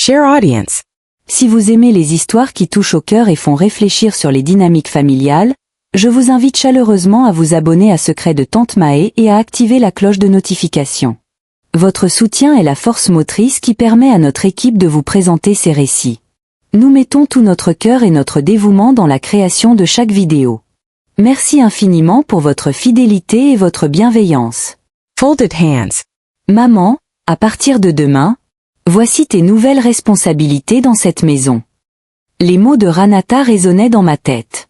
Share audience. Si vous aimez les histoires qui touchent au cœur et font réfléchir sur les dynamiques familiales, je vous invite chaleureusement à vous abonner à Secrets de Tante Maë et à activer la cloche de notification. Votre soutien est la force motrice qui permet à notre équipe de vous présenter ces récits. Nous mettons tout notre cœur et notre dévouement dans la création de chaque vidéo. Merci infiniment pour votre fidélité et votre bienveillance. Folded hands. Maman, à partir de demain, voici tes nouvelles responsabilités dans cette maison. Les mots de Ranata résonnaient dans ma tête.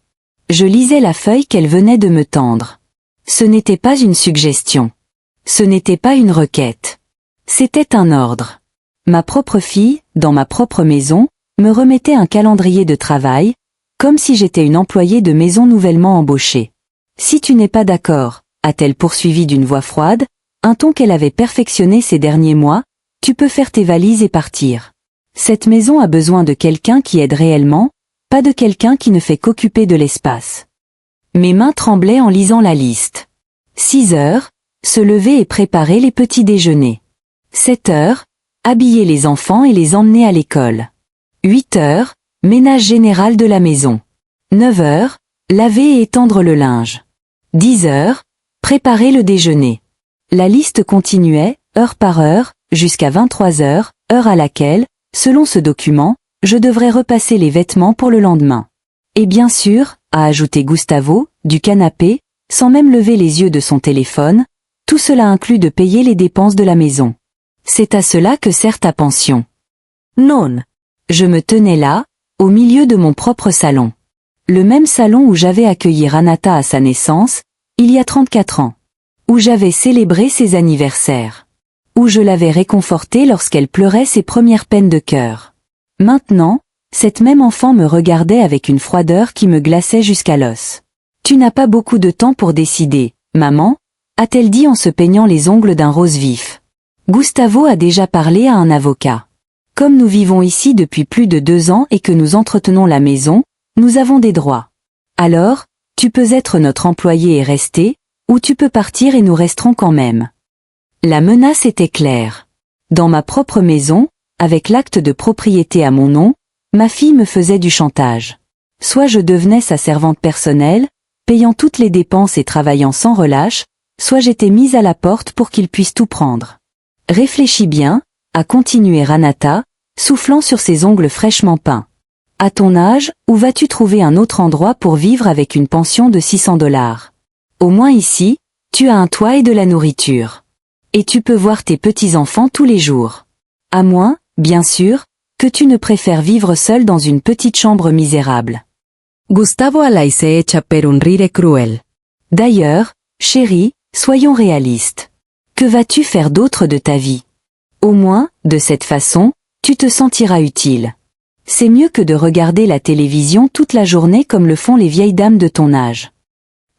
Je lisais la feuille qu'elle venait de me tendre. Ce n'était pas une suggestion. Ce n'était pas une requête. C'était un ordre. Ma propre fille, dans ma propre maison, me remettait un calendrier de travail, comme si j'étais une employée de maison nouvellement embauchée. Si tu n'es pas d'accord, a-t-elle poursuivi d'une voix froide, un ton qu'elle avait perfectionné ces derniers mois, tu peux faire tes valises et partir. Cette maison a besoin de quelqu'un qui aide réellement, pas de quelqu'un qui ne fait qu'occuper de l'espace. Mes mains tremblaient en lisant la liste. 6 heures, se lever et préparer les petits déjeuners. 7 heures, habiller les enfants et les emmener à l'école. 8 heures, ménage général de la maison. 9 heures, laver et étendre le linge. 10 heures, préparer le déjeuner. La liste continuait, heure par heure, jusqu'à 23 heures, heure à laquelle, selon ce document, je devrais repasser les vêtements pour le lendemain. Et bien sûr, a ajouté Gustavo, du canapé, sans même lever les yeux de son téléphone, tout cela inclut de payer les dépenses de la maison. C'est à cela que sert ta pension. Non. Je me tenais là, au milieu de mon propre salon. Le même salon où j'avais accueilli Ranata à sa naissance, il y a 34 ans. Où j'avais célébré ses anniversaires. Où je l'avais réconfortée lorsqu'elle pleurait ses premières peines de cœur. Maintenant, cette même enfant me regardait avec une froideur qui me glaçait jusqu'à l'os. Tu n'as pas beaucoup de temps pour décider, maman, a-t-elle dit en se peignant les ongles d'un rose vif. Gustavo a déjà parlé à un avocat. Comme nous vivons ici depuis plus de 2 ans et que nous entretenons la maison, nous avons des droits. Alors, tu peux être notre employé et rester, ou tu peux partir et nous resterons quand même. La menace était claire. Dans ma propre maison, avec l'acte de propriété à mon nom, ma fille me faisait du chantage. Soit je devenais sa servante personnelle, payant toutes les dépenses et travaillant sans relâche, soit j'étais mise à la porte pour qu'il puisse tout prendre. Réfléchis bien, a continué Ranata, soufflant sur ses ongles fraîchement peints. À ton âge, où vas-tu trouver un autre endroit pour vivre avec une pension de $600? Au moins ici, tu as un toit et de la nourriture. Et tu peux voir tes petits-enfants tous les jours. À moins, bien sûr, que tu ne préfères vivre seul dans une petite chambre misérable. Gustavo Alay se echa per un rire cruel. D'ailleurs, chérie, soyons réalistes. Que vas-tu faire d'autre de ta vie? Au moins, de cette façon, tu te sentiras utile. C'est mieux que de regarder la télévision toute la journée comme le font les vieilles dames de ton âge.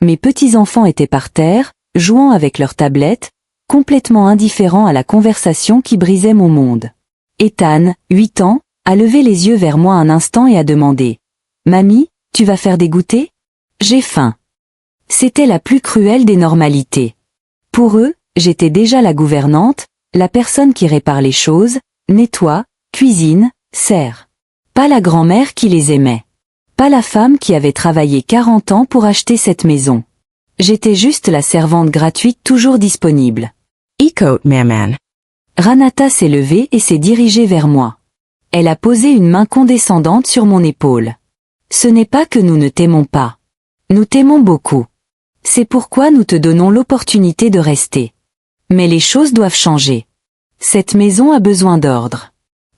Mes petits-enfants étaient par terre, jouant avec leurs tablettes, complètement indifférents à la conversation qui brisait mon monde. Ethan, 8 ans, a levé les yeux vers moi un instant et a demandé « Mamie, tu vas faire des goûters? J'ai faim. » C'était la plus cruelle des normalités. Pour eux, j'étais déjà la gouvernante, la personne qui répare les choses, nettoie, cuisine, sert. Pas la grand-mère qui les aimait. Pas la femme qui avait travaillé 40 ans pour acheter cette maison. J'étais juste la servante gratuite toujours disponible. Ecoute, maman. Ranata s'est levée et s'est dirigée vers moi. Elle a posé une main condescendante sur mon épaule. Ce n'est pas que nous ne t'aimons pas. Nous t'aimons beaucoup. C'est pourquoi nous te donnons l'opportunité de rester. Mais les choses doivent changer. Cette maison a besoin d'ordre.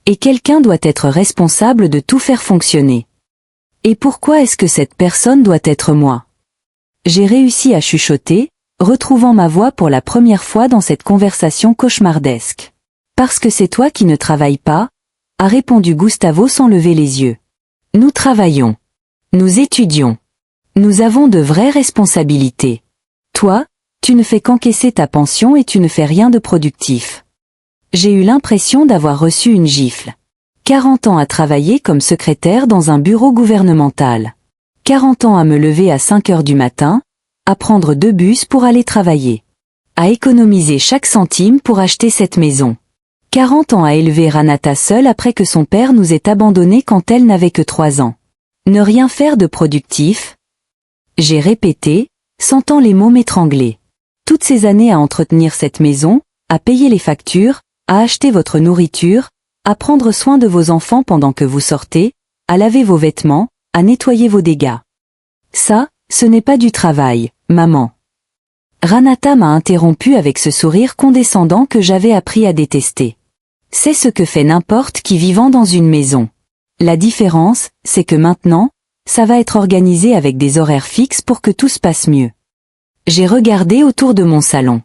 Et quelqu'un doit être responsable de tout faire fonctionner. Et pourquoi est-ce que cette personne doit être moi? J'ai réussi à chuchoter, retrouvant ma voix pour la première fois dans cette conversation cauchemardesque. Parce que c'est toi qui ne travailles pas, a répondu Gustavo sans lever les yeux. Nous travaillons. Nous étudions. Nous avons de vraies responsabilités. Toi, tu ne fais qu'encaisser ta pension et tu ne fais rien de productif. J'ai eu l'impression d'avoir reçu une gifle. 40 ans à travailler comme secrétaire dans un bureau gouvernemental. 40 ans à me lever à 5 heures du matin, à prendre 2 bus pour aller travailler. À économiser chaque centime pour acheter cette maison. 40 ans à élever Ranata seule après que son père nous ait abandonnés quand elle n'avait que 3 ans. Ne rien faire de productif? J'ai répété, sentant les mots m'étrangler. Toutes ces années à entretenir cette maison, à payer les factures, à acheter votre nourriture, à prendre soin de vos enfants pendant que vous sortez, à laver vos vêtements, à nettoyer vos dégâts. Ça, ce n'est pas du travail, maman. Ranata m'a interrompu avec ce sourire condescendant que j'avais appris à détester. C'est ce que fait n'importe qui vivant dans une maison. La différence, c'est que maintenant, ça va être organisé avec des horaires fixes pour que tout se passe mieux. J'ai regardé autour de mon salon.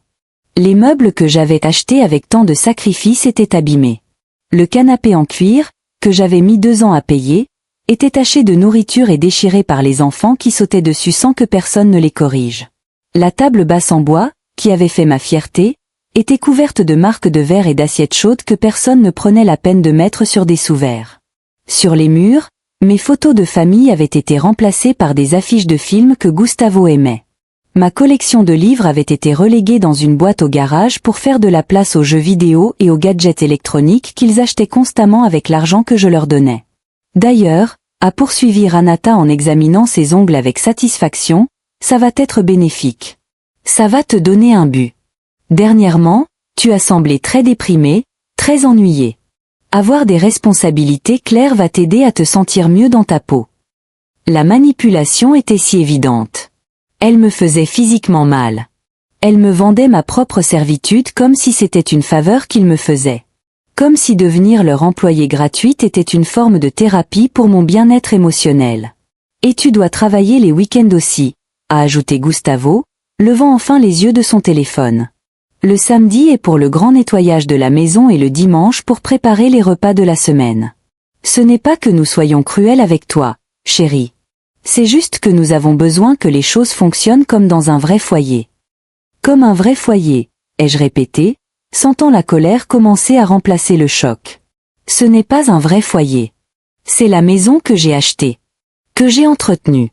Les meubles que j'avais achetés avec tant de sacrifices étaient abîmés. Le canapé en cuir, que j'avais mis 2 ans à payer, était taché de nourriture et déchiré par les enfants qui sautaient dessus sans que personne ne les corrige. La table basse en bois, qui avait fait ma fierté, était couverte de marques de verre et d'assiettes chaudes que personne ne prenait la peine de mettre sur des sous-verres. Sur les murs, mes photos de famille avaient été remplacées par des affiches de films que Gustavo aimait. Ma collection de livres avait été reléguée dans une boîte au garage pour faire de la place aux jeux vidéo et aux gadgets électroniques qu'ils achetaient constamment avec l'argent que je leur donnais. D'ailleurs, a poursuivi Ranata en examinant ses ongles avec satisfaction, ça va être bénéfique. Ça va te donner un but. Dernièrement, tu as semblé très déprimé, très ennuyé. Avoir des responsabilités claires va t'aider à te sentir mieux dans ta peau. La manipulation était si évidente. Elle me faisait physiquement mal. Elle me vendait ma propre servitude comme si c'était une faveur qu'il me faisait. Comme si devenir leur employée gratuite était une forme de thérapie pour mon bien-être émotionnel. Et tu dois travailler les week-ends aussi, a ajouté Gustavo, levant enfin les yeux de son téléphone. Le samedi est pour le grand nettoyage de la maison et le dimanche pour préparer les repas de la semaine. Ce n'est pas que nous soyons cruels avec toi, chérie. C'est juste que nous avons besoin que les choses fonctionnent comme dans un vrai foyer. Comme un vrai foyer, ai-je répété, sentant la colère commencer à remplacer le choc. Ce n'est pas un vrai foyer. C'est la maison que j'ai achetée, que j'ai entretenue,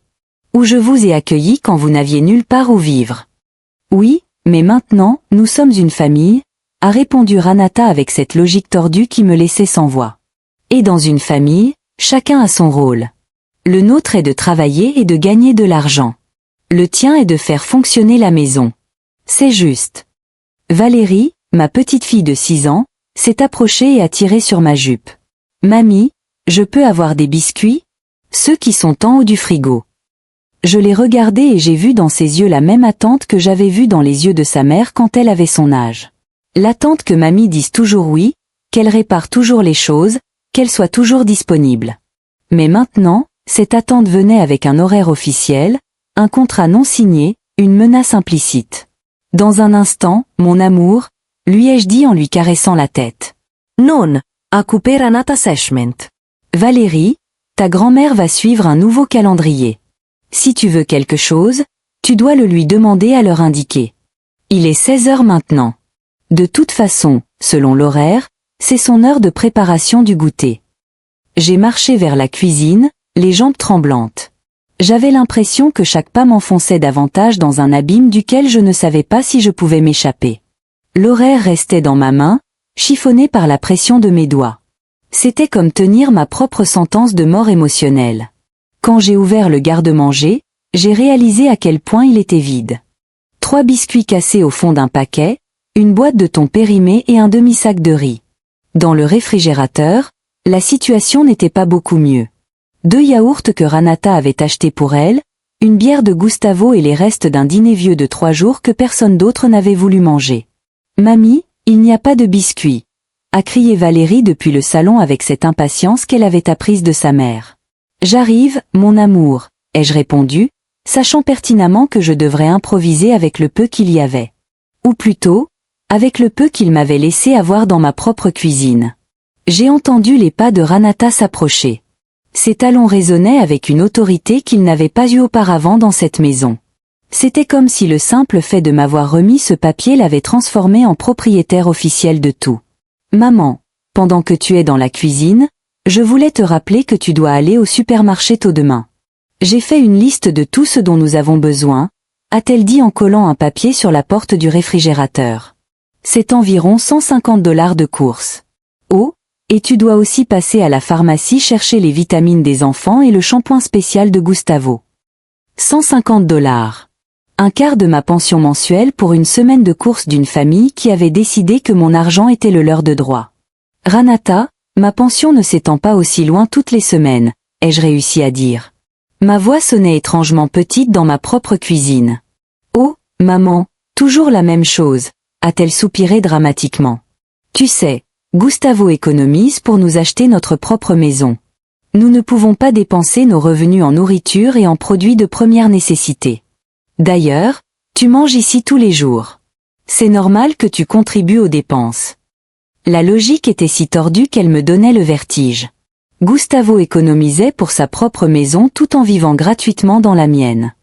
où je vous ai accueilli quand vous n'aviez nulle part où vivre. Oui, mais maintenant, nous sommes une famille, a répondu Ranata avec cette logique tordue qui me laissait sans voix. Et dans une famille, chacun a son rôle. Le nôtre est de travailler et de gagner de l'argent. Le tien est de faire fonctionner la maison. C'est juste. Valérie, ma petite fille de 6 ans, s'est approchée et a tiré sur ma jupe. Mamie, je peux avoir des biscuits? Ceux qui sont en haut du frigo. Je l'ai regardée et j'ai vu dans ses yeux la même attente que j'avais vue dans les yeux de sa mère quand elle avait son âge. L'attente que mamie dise toujours oui, qu'elle répare toujours les choses, qu'elle soit toujours disponible. Mais maintenant, cette attente venait avec un horaire officiel, un contrat non signé, une menace implicite. Dans un instant, mon amour, lui ai-je dit en lui caressant la tête. Non, a coupé Ranata sèchement. Valérie, ta grand-mère va suivre un nouveau calendrier. Si tu veux quelque chose, tu dois le lui demander à l'heure indiquée. Il est 16 heures maintenant. De toute façon, selon l'horaire, c'est son heure de préparation du goûter. J'ai marché vers la cuisine, les jambes tremblantes. J'avais l'impression que chaque pas m'enfonçait davantage dans un abîme duquel je ne savais pas si je pouvais m'échapper. L'horaire restait dans ma main, chiffonné par la pression de mes doigts. C'était comme tenir ma propre sentence de mort émotionnelle. Quand j'ai ouvert le garde-manger, j'ai réalisé à quel point il était vide. 3 biscuits cassés au fond d'un paquet, une boîte de thon périmé et un demi-sac de riz. Dans le réfrigérateur, la situation n'était pas beaucoup mieux. 2 yaourts que Ranata avait achetés pour elle, une bière de Gustavo et les restes d'un dîner vieux de 3 jours que personne d'autre n'avait voulu manger. « Mamie, il n'y a pas de biscuits !» a crié Valérie depuis le salon avec cette impatience qu'elle avait apprise de sa mère. « J'arrive, mon amour !» ai-je répondu, sachant pertinemment que je devrais improviser avec le peu qu'il y avait. Ou plutôt, avec le peu qu'il m'avait laissé avoir dans ma propre cuisine. J'ai entendu les pas de Ranata s'approcher. Ses talons résonnaient avec une autorité qu'il n'avait pas eue auparavant dans cette maison. C'était comme si le simple fait de m'avoir remis ce papier l'avait transformé en propriétaire officiel de tout. « Maman, pendant que tu es dans la cuisine, je voulais te rappeler que tu dois aller au supermarché tôt demain. J'ai fait une liste de tout ce dont nous avons besoin, a-t-elle dit en collant un papier sur la porte du réfrigérateur. C'est environ $150 de courses. Oh, et tu dois aussi passer à la pharmacie chercher les vitamines des enfants et le shampoing spécial de Gustavo. 150 $. Un quart de ma pension mensuelle pour une semaine de courses d'une famille qui avait décidé que mon argent était le leur de droit. Ranata, ma pension ne s'étend pas aussi loin toutes les semaines, ai-je réussi à dire. Ma voix sonnait étrangement petite dans ma propre cuisine. Oh, maman, toujours la même chose, a-t-elle soupiré dramatiquement. Tu sais, Gustavo économise pour nous acheter notre propre maison. Nous ne pouvons pas dépenser nos revenus en nourriture et en produits de première nécessité. D'ailleurs, tu manges ici tous les jours. C'est normal que tu contribues aux dépenses. La logique était si tordue qu'elle me donnait le vertige. Gustavo économisait pour sa propre maison tout en vivant gratuitement dans la mienne.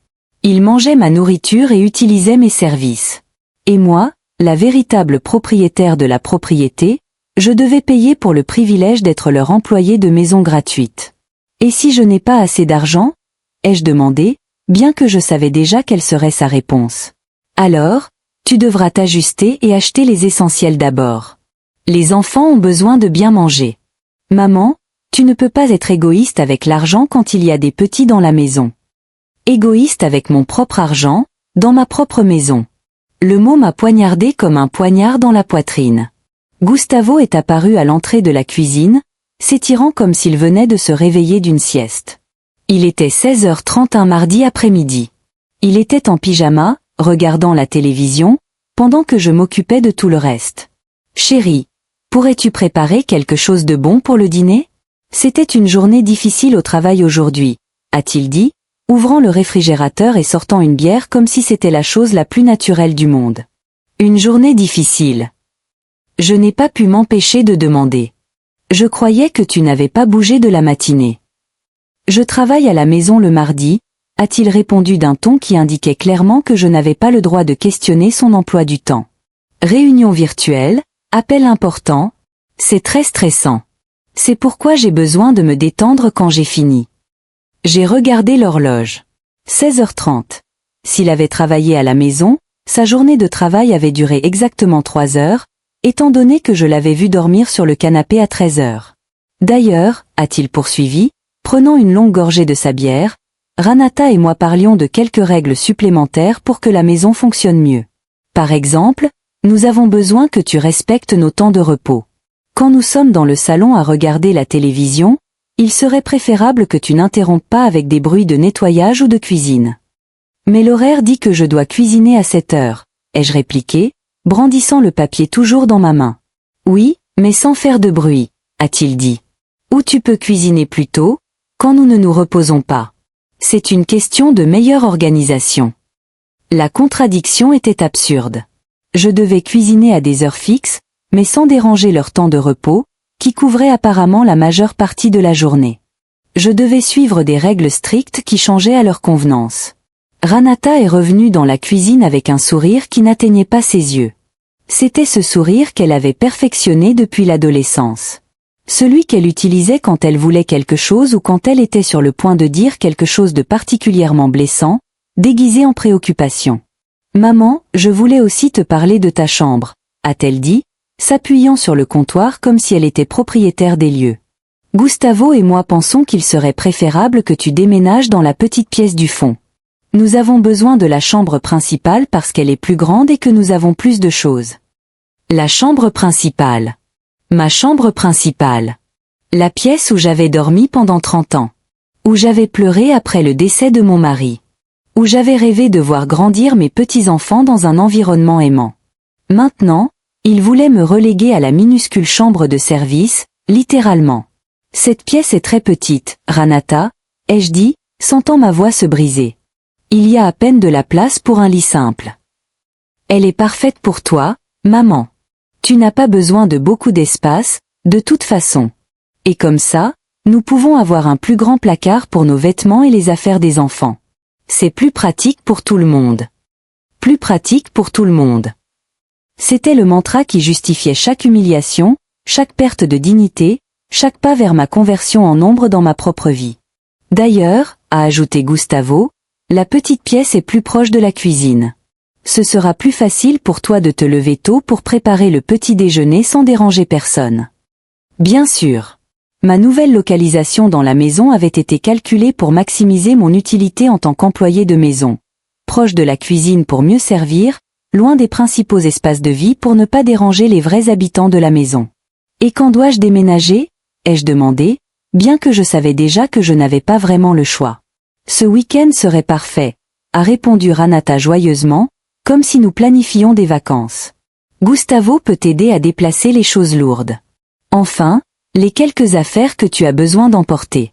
Il mangeait ma nourriture et utilisait mes services. Et moi, la véritable propriétaire de la propriété, je devais payer pour le privilège d'être leur employé de maison gratuite. Et si je n'ai pas assez d'argent? Ai-je demandé, bien que je savais déjà quelle serait sa réponse. Alors, tu devras t'ajuster et acheter les essentiels d'abord. Les enfants ont besoin de bien manger. Maman, tu ne peux pas être égoïste avec l'argent quand il y a des petits dans la maison. Égoïste avec mon propre argent, dans ma propre maison. Le mot m'a poignardé comme un poignard dans la poitrine. Gustavo est apparu à l'entrée de la cuisine, s'étirant comme s'il venait de se réveiller d'une sieste. Il était 16h30 un mardi après-midi. Il était en pyjama, regardant la télévision, pendant que je m'occupais de tout le reste. Chérie, pourrais-tu préparer quelque chose de bon pour le dîner? C'était une journée difficile au travail aujourd'hui, a-t-il dit, ouvrant le réfrigérateur et sortant une bière comme si c'était la chose la plus naturelle du monde. Une journée difficile. Je n'ai pas pu m'empêcher de demander. Je croyais que tu n'avais pas bougé de la matinée. Je travaille à la maison le mardi, a-t-il répondu d'un ton qui indiquait clairement que je n'avais pas le droit de questionner son emploi du temps. Réunion virtuelle, appel important, c'est très stressant. C'est pourquoi j'ai besoin de me détendre quand j'ai fini. J'ai regardé l'horloge. 16h30. S'il avait travaillé à la maison, sa journée de travail avait duré exactement 3 heures, étant donné que je l'avais vu dormir sur le canapé à 13h. D'ailleurs, a-t-il poursuivi, prenant une longue gorgée de sa bière, Ranata et moi parlions de quelques règles supplémentaires pour que la maison fonctionne mieux. Par exemple, nous avons besoin que tu respectes nos temps de repos. Quand nous sommes dans le salon à regarder la télévision, il serait préférable que tu n'interrompes pas avec des bruits de nettoyage ou de cuisine. Mais l'horaire dit que je dois cuisiner à 7 heures, ai-je répliqué, brandissant le papier toujours dans ma main. Oui, mais sans faire de bruit, a-t-il dit. Ou tu peux cuisiner plus tôt, quand nous ne nous reposons pas. C'est une question de meilleure organisation. La contradiction était absurde. Je devais cuisiner à des heures fixes, mais sans déranger leur temps de repos, qui couvrait apparemment la majeure partie de la journée. Je devais suivre des règles strictes qui changeaient à leur convenance. Ranata est revenue dans la cuisine avec un sourire qui n'atteignait pas ses yeux. C'était ce sourire qu'elle avait perfectionné depuis l'adolescence. Celui qu'elle utilisait quand elle voulait quelque chose ou quand elle était sur le point de dire quelque chose de particulièrement blessant, déguisé en préoccupation. « Maman, je voulais aussi te parler de ta chambre », a-t-elle dit, s'appuyant sur le comptoir comme si elle était propriétaire des lieux. « Gustavo et moi pensons qu'il serait préférable que tu déménages dans la petite pièce du fond. Nous avons besoin de la chambre principale parce qu'elle est plus grande et que nous avons plus de choses. » La chambre principale. Ma chambre principale. La pièce où j'avais dormi pendant 30 ans. Où j'avais pleuré après le décès de mon mari. Où j'avais rêvé de voir grandir mes petits-enfants dans un environnement aimant. Maintenant, il voulait me reléguer à la minuscule chambre de service, littéralement. Cette pièce est très petite, Ranata, ai-je dit, sentant ma voix se briser. Il y a à peine de la place pour un lit simple. Elle est parfaite pour toi, maman. Tu n'as pas besoin de beaucoup d'espace, de toute façon. Et comme ça, nous pouvons avoir un plus grand placard pour nos vêtements et les affaires des enfants. C'est plus pratique pour tout le monde. Plus pratique pour tout le monde. C'était le mantra qui justifiait chaque humiliation, chaque perte de dignité, chaque pas vers ma conversion en ombre dans ma propre vie. D'ailleurs, a ajouté Gustavo, la petite pièce est plus proche de la cuisine. Ce sera plus facile pour toi de te lever tôt pour préparer le petit déjeuner sans déranger personne. Bien sûr. Ma nouvelle localisation dans la maison avait été calculée pour maximiser mon utilité en tant qu'employé de maison. Proche de la cuisine pour mieux servir, loin des principaux espaces de vie pour ne pas déranger les vrais habitants de la maison. Et quand dois-je déménager ? Ai-je demandé, bien que je savais déjà que je n'avais pas vraiment le choix. Ce week-end serait parfait, a répondu Ranata joyeusement, comme si nous planifions des vacances. Gustavo peut t'aider à déplacer les choses lourdes. Enfin, les quelques affaires que tu as besoin d'emporter.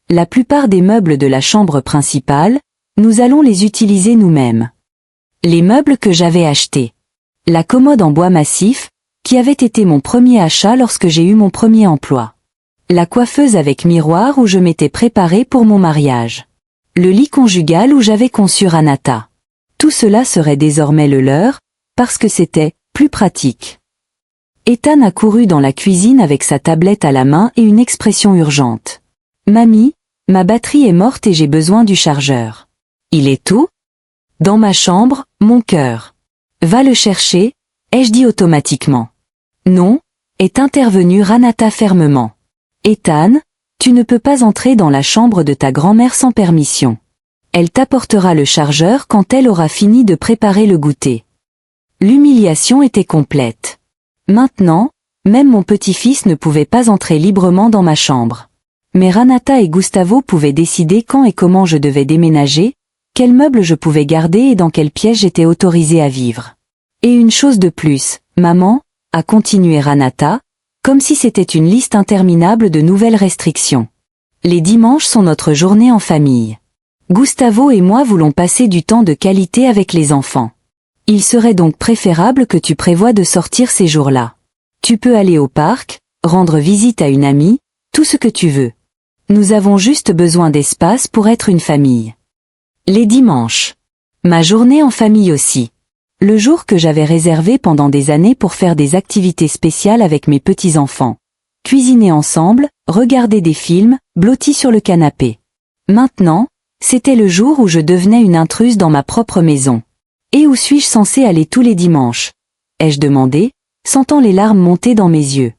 La plupart des meubles de la chambre principale, nous allons les utiliser nous-mêmes. Les meubles que j'avais achetés. La commode en bois massif, qui avait été mon premier achat lorsque j'ai eu mon premier emploi. La coiffeuse avec miroir où je m'étais préparée pour mon mariage. Le lit conjugal où j'avais conçu Ranata. Tout cela serait désormais le leur, parce que c'était plus pratique. Ethan a couru dans la cuisine avec sa tablette à la main et une expression urgente. « Mamie, ma batterie est morte et j'ai besoin du chargeur. »« Il est où ?»« Dans ma chambre, mon cœur. »« Va le chercher » ai-je dit automatiquement. « Non » est intervenu Ranata fermement. « Ethan, tu ne peux pas entrer dans la chambre de ta grand-mère sans permission. Elle t'apportera le chargeur quand elle aura fini de préparer le goûter. » L'humiliation était complète. Maintenant, même mon petit-fils ne pouvait pas entrer librement dans ma chambre. Mais Ranata et Gustavo pouvaient décider quand et comment je devais déménager, quels meubles je pouvais garder et dans quelle pièce j'étais autorisée à vivre. Et une chose de plus, maman, a continué Ranata, comme si c'était une liste interminable de nouvelles restrictions. Les dimanches sont notre journée en famille. Gustavo et moi voulons passer du temps de qualité avec les enfants. Il serait donc préférable que tu prévoies de sortir ces jours-là. Tu peux aller au parc, rendre visite à une amie, tout ce que tu veux. Nous avons juste besoin d'espace pour être une famille. Les dimanches. Ma journée en famille aussi. Le jour que j'avais réservé pendant des années pour faire des activités spéciales avec mes petits-enfants. Cuisiner ensemble, regarder des films, blottis sur le canapé. Maintenant, c'était le jour où je devenais une intruse dans ma propre maison. Et où suis-je censée aller tous les dimanches ? Ai-je demandé, sentant les larmes monter dans mes yeux.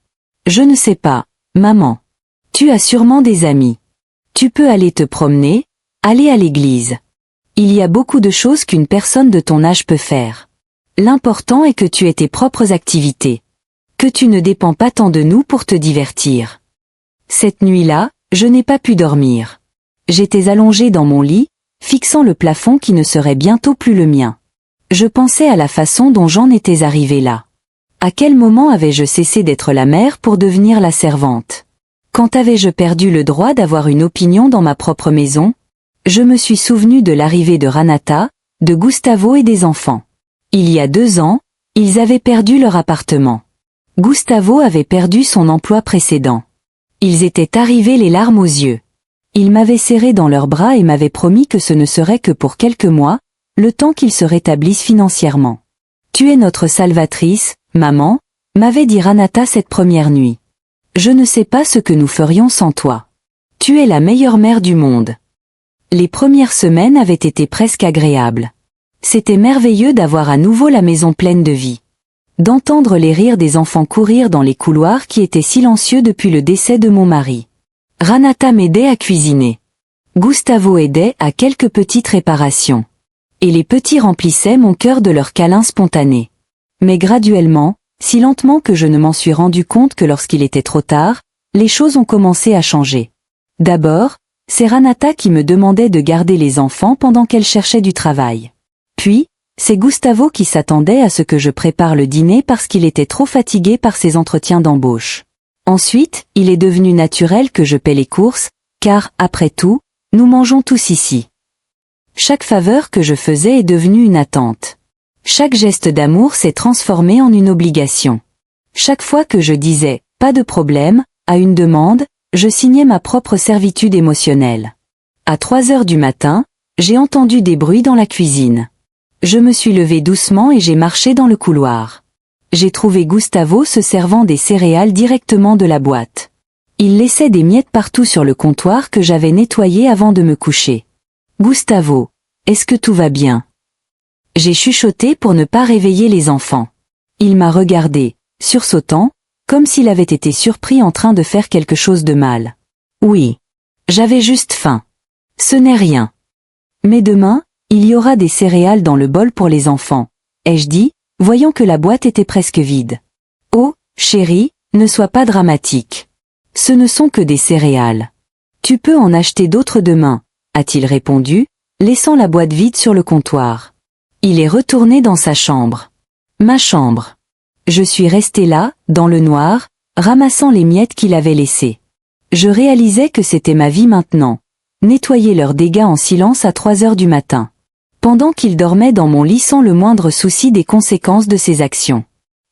Je ne sais pas, maman. Tu as sûrement des amis. Tu peux aller te promener, aller à l'église. Il y a beaucoup de choses qu'une personne de ton âge peut faire. L'important est que tu aies tes propres activités. Que tu ne dépends pas tant de nous pour te divertir. Cette nuit-là, je n'ai pas pu dormir. J'étais allongée dans mon lit, fixant le plafond qui ne serait bientôt plus le mien. Je pensais à la façon dont j'en étais arrivée là. À quel moment avais-je cessé d'être la mère pour devenir la servante ? Quand avais-je perdu le droit d'avoir une opinion dans ma propre maison ? Je me suis souvenue de l'arrivée de Ranata, de Gustavo et des enfants. Il y a 2 ans, ils avaient perdu leur appartement. Gustavo avait perdu son emploi précédent. Ils étaient arrivés les larmes aux yeux. Ils m'avaient serré dans leurs bras et m'avaient promis que ce ne serait que pour quelques mois, le temps qu'ils se rétablissent financièrement. « Tu es notre salvatrice, maman », m'avait dit Ranata cette première nuit. « Je ne sais pas ce que nous ferions sans toi. Tu es la meilleure mère du monde. » Les premières semaines avaient été presque agréables. C'était merveilleux d'avoir à nouveau la maison pleine de vie. D'entendre les rires des enfants courir dans les couloirs qui étaient silencieux depuis le décès de mon mari. Ranata m'aidait à cuisiner. Gustavo aidait à quelques petites réparations. Et les petits remplissaient mon cœur de leurs câlins spontanés. Mais graduellement, si lentement que je ne m'en suis rendu compte que lorsqu'il était trop tard, les choses ont commencé à changer. D'abord, c'est Ranata qui me demandait de garder les enfants pendant qu'elle cherchait du travail. Puis, c'est Gustavo qui s'attendait à ce que je prépare le dîner parce qu'il était trop fatigué par ses entretiens d'embauche. Ensuite, il est devenu naturel que je paie les courses, car, après tout, nous mangeons tous ici. Chaque faveur que je faisais est devenue une attente. Chaque geste d'amour s'est transformé en une obligation. Chaque fois que je disais « pas de problème » à une demande, je signais ma propre servitude émotionnelle. À 3 heures du matin, j'ai entendu des bruits dans la cuisine. Je me suis levée doucement et j'ai marché dans le couloir. J'ai trouvé Gustavo se servant des céréales directement de la boîte. Il laissait des miettes partout sur le comptoir que j'avais nettoyé avant de me coucher. « Gustavo, est-ce que tout va bien ?» J'ai chuchoté pour ne pas réveiller les enfants. Il m'a regardé, sursautant, comme s'il avait été surpris en train de faire quelque chose de mal. Oui. J'avais juste faim. Ce n'est rien. Mais demain, il y aura des céréales dans le bol pour les enfants, ai-je dit, voyant que la boîte était presque vide. Oh, chérie, ne sois pas dramatique. Ce ne sont que des céréales. Tu peux en acheter d'autres demain, a-t-il répondu, laissant la boîte vide sur le comptoir. Il est retourné dans sa chambre. Ma chambre. Je suis restée là, dans le noir, ramassant les miettes qu'il avait laissées. Je réalisais que c'était ma vie maintenant. Nettoyer leurs dégâts en silence à 3 heures du matin. Pendant qu'il dormait dans mon lit sans le moindre souci des conséquences de ses actions.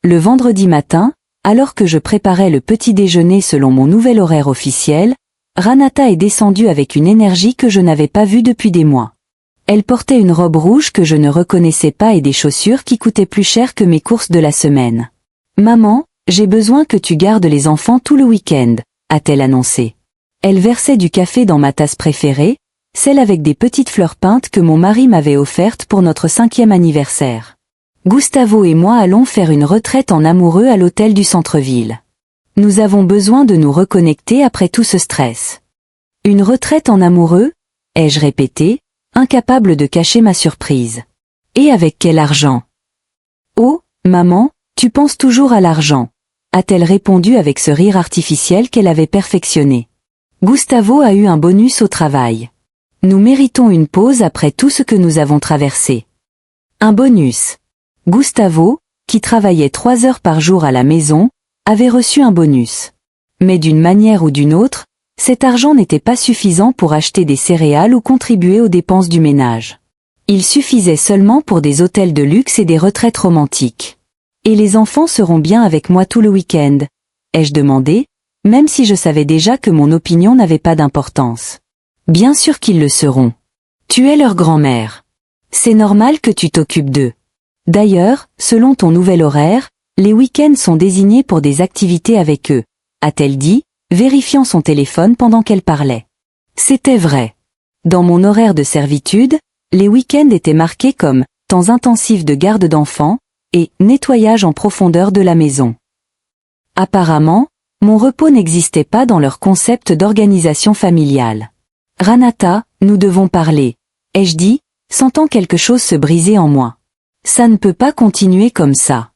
Le vendredi matin, alors que je préparais le petit déjeuner selon mon nouvel horaire officiel, Ranata est descendue avec une énergie que je n'avais pas vue depuis des mois. Elle portait une robe rouge que je ne reconnaissais pas et des chaussures qui coûtaient plus cher que mes courses de la semaine. « Maman, j'ai besoin que tu gardes les enfants tout le week-end », a-t-elle annoncé. Elle versait du café dans ma tasse préférée, celle avec des petites fleurs peintes que mon mari m'avait offertes pour notre 5e anniversaire. Gustavo et moi allons faire une retraite en amoureux à l'hôtel du centre-ville. Nous avons besoin de nous reconnecter après tout ce stress. Une retraite en amoureux, ai-je répété, incapable de cacher ma surprise. Et avec quel argent? Oh, maman, tu penses toujours à l'argent, a-t-elle répondu avec ce rire artificiel qu'elle avait perfectionné. Gustavo a eu un bonus au travail. Nous méritons une pause après tout ce que nous avons traversé. Un bonus. Gustavo, qui travaillait 3 heures par jour à la maison, avait reçu un bonus. Mais d'une manière ou d'une autre, cet argent n'était pas suffisant pour acheter des céréales ou contribuer aux dépenses du ménage. Il suffisait seulement pour des hôtels de luxe et des retraites romantiques. Et les enfants seront bien avec moi tout le week-end, ai-je demandé, même si je savais déjà que mon opinion n'avait pas d'importance. Bien sûr qu'ils le seront. Tu es leur grand-mère. C'est normal que tu t'occupes d'eux. D'ailleurs, selon ton nouvel horaire, les week-ends sont désignés pour des activités avec eux, a-t-elle dit, vérifiant son téléphone pendant qu'elle parlait. C'était vrai. Dans mon horaire de servitude, les week-ends étaient marqués comme temps intensif de garde d'enfants et nettoyage en profondeur de la maison. Apparemment, mon repos n'existait pas dans leur concept d'organisation familiale. Ranata, nous devons parler, ai-je dit, sentant quelque chose se briser en moi. Ça ne peut pas continuer comme ça.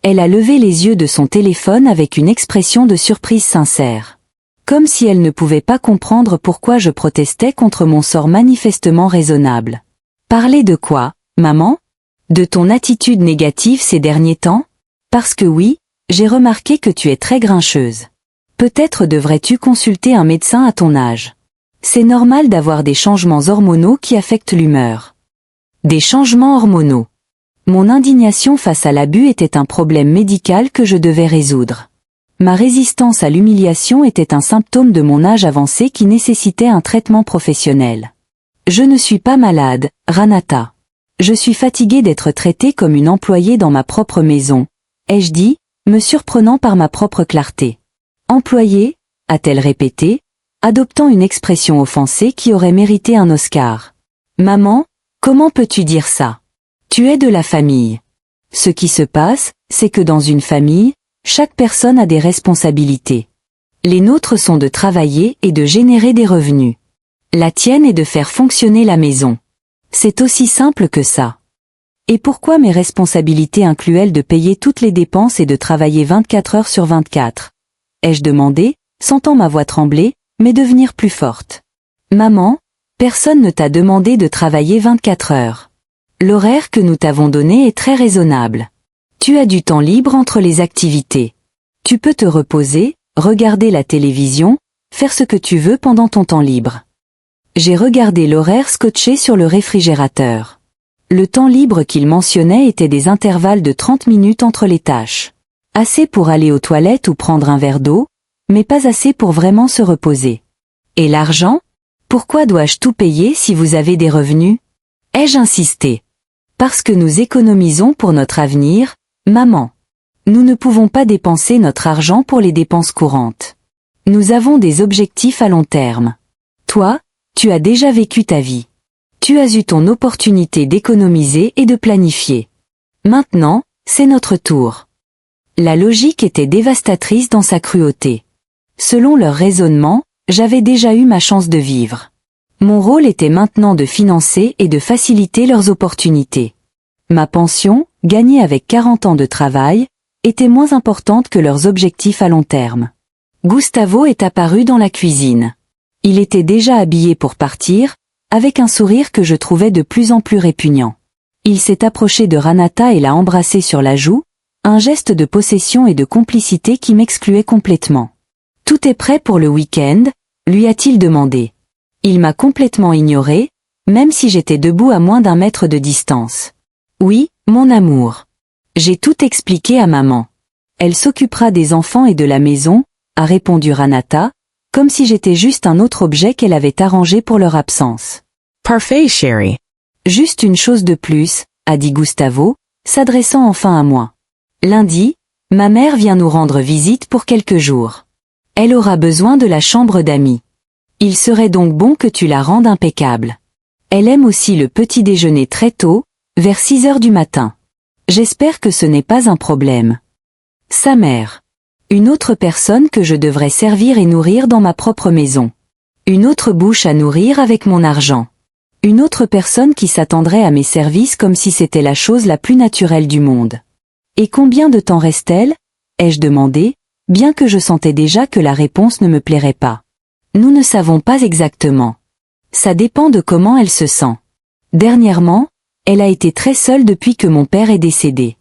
Elle a levé les yeux de son téléphone avec une expression de surprise sincère. Comme si elle ne pouvait pas comprendre pourquoi je protestais contre mon sort manifestement raisonnable. Parler de quoi, maman? De ton attitude négative ces derniers temps? Parce que oui, j'ai remarqué que tu es très grincheuse. Peut-être devrais-tu consulter un médecin à ton âge. C'est normal d'avoir des changements hormonaux qui affectent l'humeur. Des changements hormonaux. Mon indignation face à l'abus était un problème médical que je devais résoudre. Ma résistance à l'humiliation était un symptôme de mon âge avancé qui nécessitait un traitement professionnel. Je ne suis pas malade, Ranata. Je suis fatiguée d'être traitée comme une employée dans ma propre maison, ai-je dit, me surprenant par ma propre clarté. Employée, a-t-elle répété, adoptant une expression offensée qui aurait mérité un Oscar. Maman, comment peux-tu dire ça? Tu es de la famille. Ce qui se passe, c'est que dans une famille, chaque personne a des responsabilités. Les nôtres sont de travailler et de générer des revenus. La tienne est de faire fonctionner la maison. C'est aussi simple que ça. Et pourquoi mes responsabilités incluent-elles de payer toutes les dépenses et de travailler 24 heures sur 24? Ai-je demandé, sentant ma voix trembler, mais devenir plus forte. Maman, personne ne t'a demandé de travailler 24 heures. L'horaire que nous t'avons donné est très raisonnable. Tu as du temps libre entre les activités. Tu peux te reposer, regarder la télévision, faire ce que tu veux pendant ton temps libre. J'ai regardé l'horaire scotché sur le réfrigérateur. Le temps libre qu'il mentionnait était des intervalles de 30 minutes entre les tâches. Assez pour aller aux toilettes ou prendre un verre d'eau, mais pas assez pour vraiment se reposer. Et l'argent? Pourquoi dois-je tout payer si vous avez des revenus? Ai-je insisté? Parce que nous économisons pour notre avenir, maman. Nous ne pouvons pas dépenser notre argent pour les dépenses courantes. Nous avons des objectifs à long terme. Toi, tu as déjà vécu ta vie. Tu as eu ton opportunité d'économiser et de planifier. Maintenant, c'est notre tour. La logique était dévastatrice dans sa cruauté. Selon leur raisonnement, j'avais déjà eu ma chance de vivre. Mon rôle était maintenant de financer et de faciliter leurs opportunités. Ma pension, gagnée avec 40 ans de travail, était moins importante que leurs objectifs à long terme. Gustavo est apparu dans la cuisine. Il était déjà habillé pour partir, avec un sourire que je trouvais de plus en plus répugnant. Il s'est approché de Renata et l'a embrassée sur la joue, un geste de possession et de complicité qui m'excluait complètement. « Tout est prêt pour le week-end » lui a-t-il demandé. Il m'a complètement ignoré, même si j'étais debout à moins d'1 mètre de distance. « Oui, mon amour. J'ai tout expliqué à maman. Elle s'occupera des enfants et de la maison, » a répondu Renata, comme si j'étais juste un autre objet qu'elle avait arrangé pour leur absence. « Parfait, chérie. » Juste une chose de plus, a dit Gustavo, s'adressant enfin à moi. Lundi, ma mère vient nous rendre visite pour quelques jours. Elle aura besoin de la chambre d'amis. Il serait donc bon que tu la rendes impeccable. Elle aime aussi le petit déjeuner très tôt, vers 6 heures du matin. J'espère que ce n'est pas un problème. Sa mère. Une autre personne que je devrais servir et nourrir dans ma propre maison. Une autre bouche à nourrir avec mon argent. Une autre personne qui s'attendrait à mes services comme si c'était la chose la plus naturelle du monde. Et combien de temps reste-t-elle ? Ai-je demandé, bien que je sentais déjà que la réponse ne me plairait pas. Nous ne savons pas exactement. Ça dépend de comment elle se sent. Dernièrement, elle a été très seule depuis que mon père est décédé.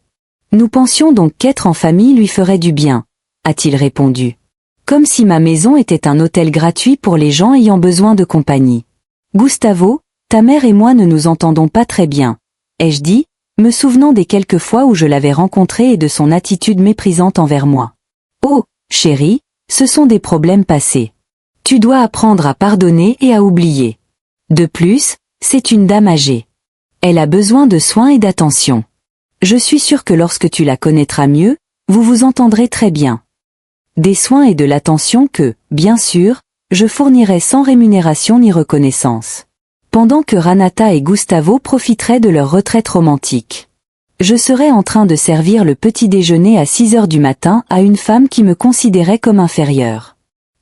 Nous pensions donc qu'être en famille lui ferait du bien, a-t-il répondu. Comme si ma maison était un hôtel gratuit pour les gens ayant besoin de compagnie. Gustavo, ta mère et moi ne nous entendons pas très bien, ai-je dit, me souvenant des quelques fois où je l'avais rencontrée et de son attitude méprisante envers moi. Oh, chérie, ce sont des problèmes passés. Tu dois apprendre à pardonner et à oublier. De plus, c'est une dame âgée. Elle a besoin de soins et d'attention. Je suis sûre que lorsque tu la connaîtras mieux, vous vous entendrez très bien. Des soins et de l'attention que, bien sûr, je fournirai sans rémunération ni reconnaissance. Pendant que Renata et Gustavo profiteraient de leur retraite romantique. Je serais en train de servir le petit déjeuner à 6 heures du matin à une femme qui me considérait comme inférieure.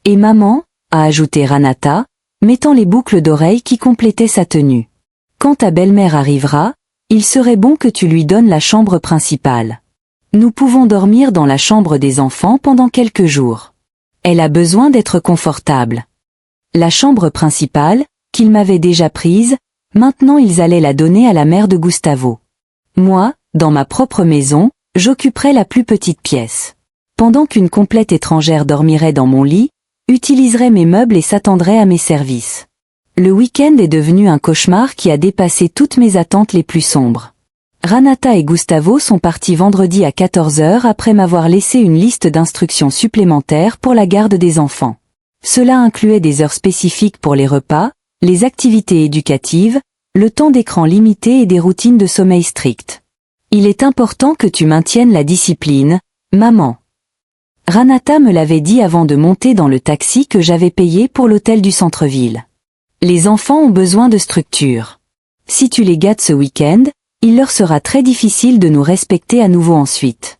Et maman, a ajouté Renata, mettant les boucles d'oreilles qui complétaient sa tenue. Quand ta belle-mère arrivera, il serait bon que tu lui donnes la chambre principale. Nous pouvons dormir dans la chambre des enfants pendant quelques jours. Elle a besoin d'être confortable. La chambre principale, qu'ils m'avaient déjà prise, maintenant ils allaient la donner à la mère de Gustavo. Moi, dans ma propre maison, j'occuperais la plus petite pièce. Pendant qu'une complète étrangère dormirait dans mon lit, utiliserait mes meubles et s'attendrait à mes services. Le week-end est devenu un cauchemar qui a dépassé toutes mes attentes les plus sombres. Renata et Gustavo sont partis vendredi à 14 heures après m'avoir laissé une liste d'instructions supplémentaires pour la garde des enfants. Cela incluait des heures spécifiques pour les repas, les activités éducatives, le temps d'écran limité et des routines de sommeil strictes. Il est important que tu maintiennes la discipline, maman. Renata me l'avait dit avant de monter dans le taxi que j'avais payé pour l'hôtel du centre-ville. Les enfants ont besoin de structure. Si tu les gâtes ce week-end, il leur sera très difficile de nous respecter à nouveau ensuite.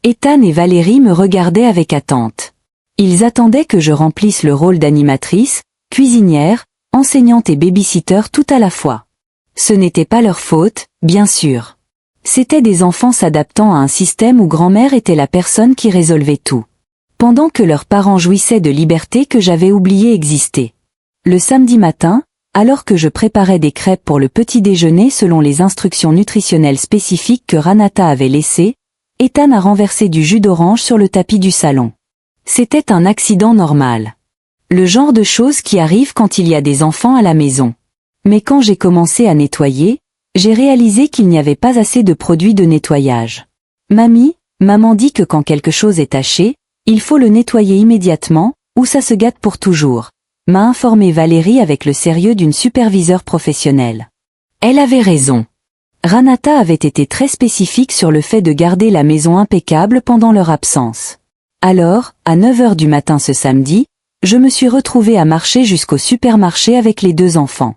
Ethan et Valérie me regardaient avec attente. Ils attendaient que je remplisse le rôle d'animatrice, cuisinière, enseignante et baby-sitter tout à la fois. Ce n'était pas leur faute, bien sûr. C'étaient des enfants s'adaptant à un système où grand-mère était la personne qui résolvait tout. Pendant que leurs parents jouissaient de liberté que j'avais oublié exister. Le samedi matin, alors que je préparais des crêpes pour le petit déjeuner selon les instructions nutritionnelles spécifiques que Renata avait laissées, Ethan a renversé du jus d'orange sur le tapis du salon. C'était un accident normal. Le genre de choses qui arrivent quand il y a des enfants à la maison. Mais quand j'ai commencé à nettoyer, j'ai réalisé qu'il n'y avait pas assez de produits de nettoyage. Maman dit que quand quelque chose est taché, il faut le nettoyer immédiatement, ou ça se gâte pour toujours, m'a informé Valérie avec le sérieux d'une superviseure professionnelle. Elle avait raison. Renata avait été très spécifique sur le fait de garder la maison impeccable pendant leur absence. Alors, à 9 heures du matin ce samedi, je me suis retrouvée à marcher jusqu'au supermarché avec les 2 enfants.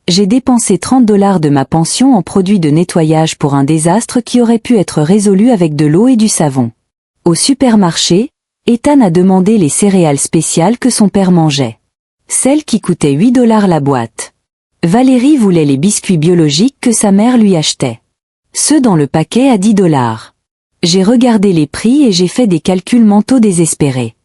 J'ai dépensé $30 de ma pension en produits de nettoyage pour un désastre qui aurait pu être résolu avec de l'eau et du savon. Au supermarché, Ethan a demandé les céréales spéciales que son père mangeait. Celles qui coûtaient 8 $ la boîte. Valérie voulait les biscuits biologiques que sa mère lui achetait. Ceux dans le paquet à 10 $. J'ai regardé les prix et j'ai fait des calculs mentaux désespérés.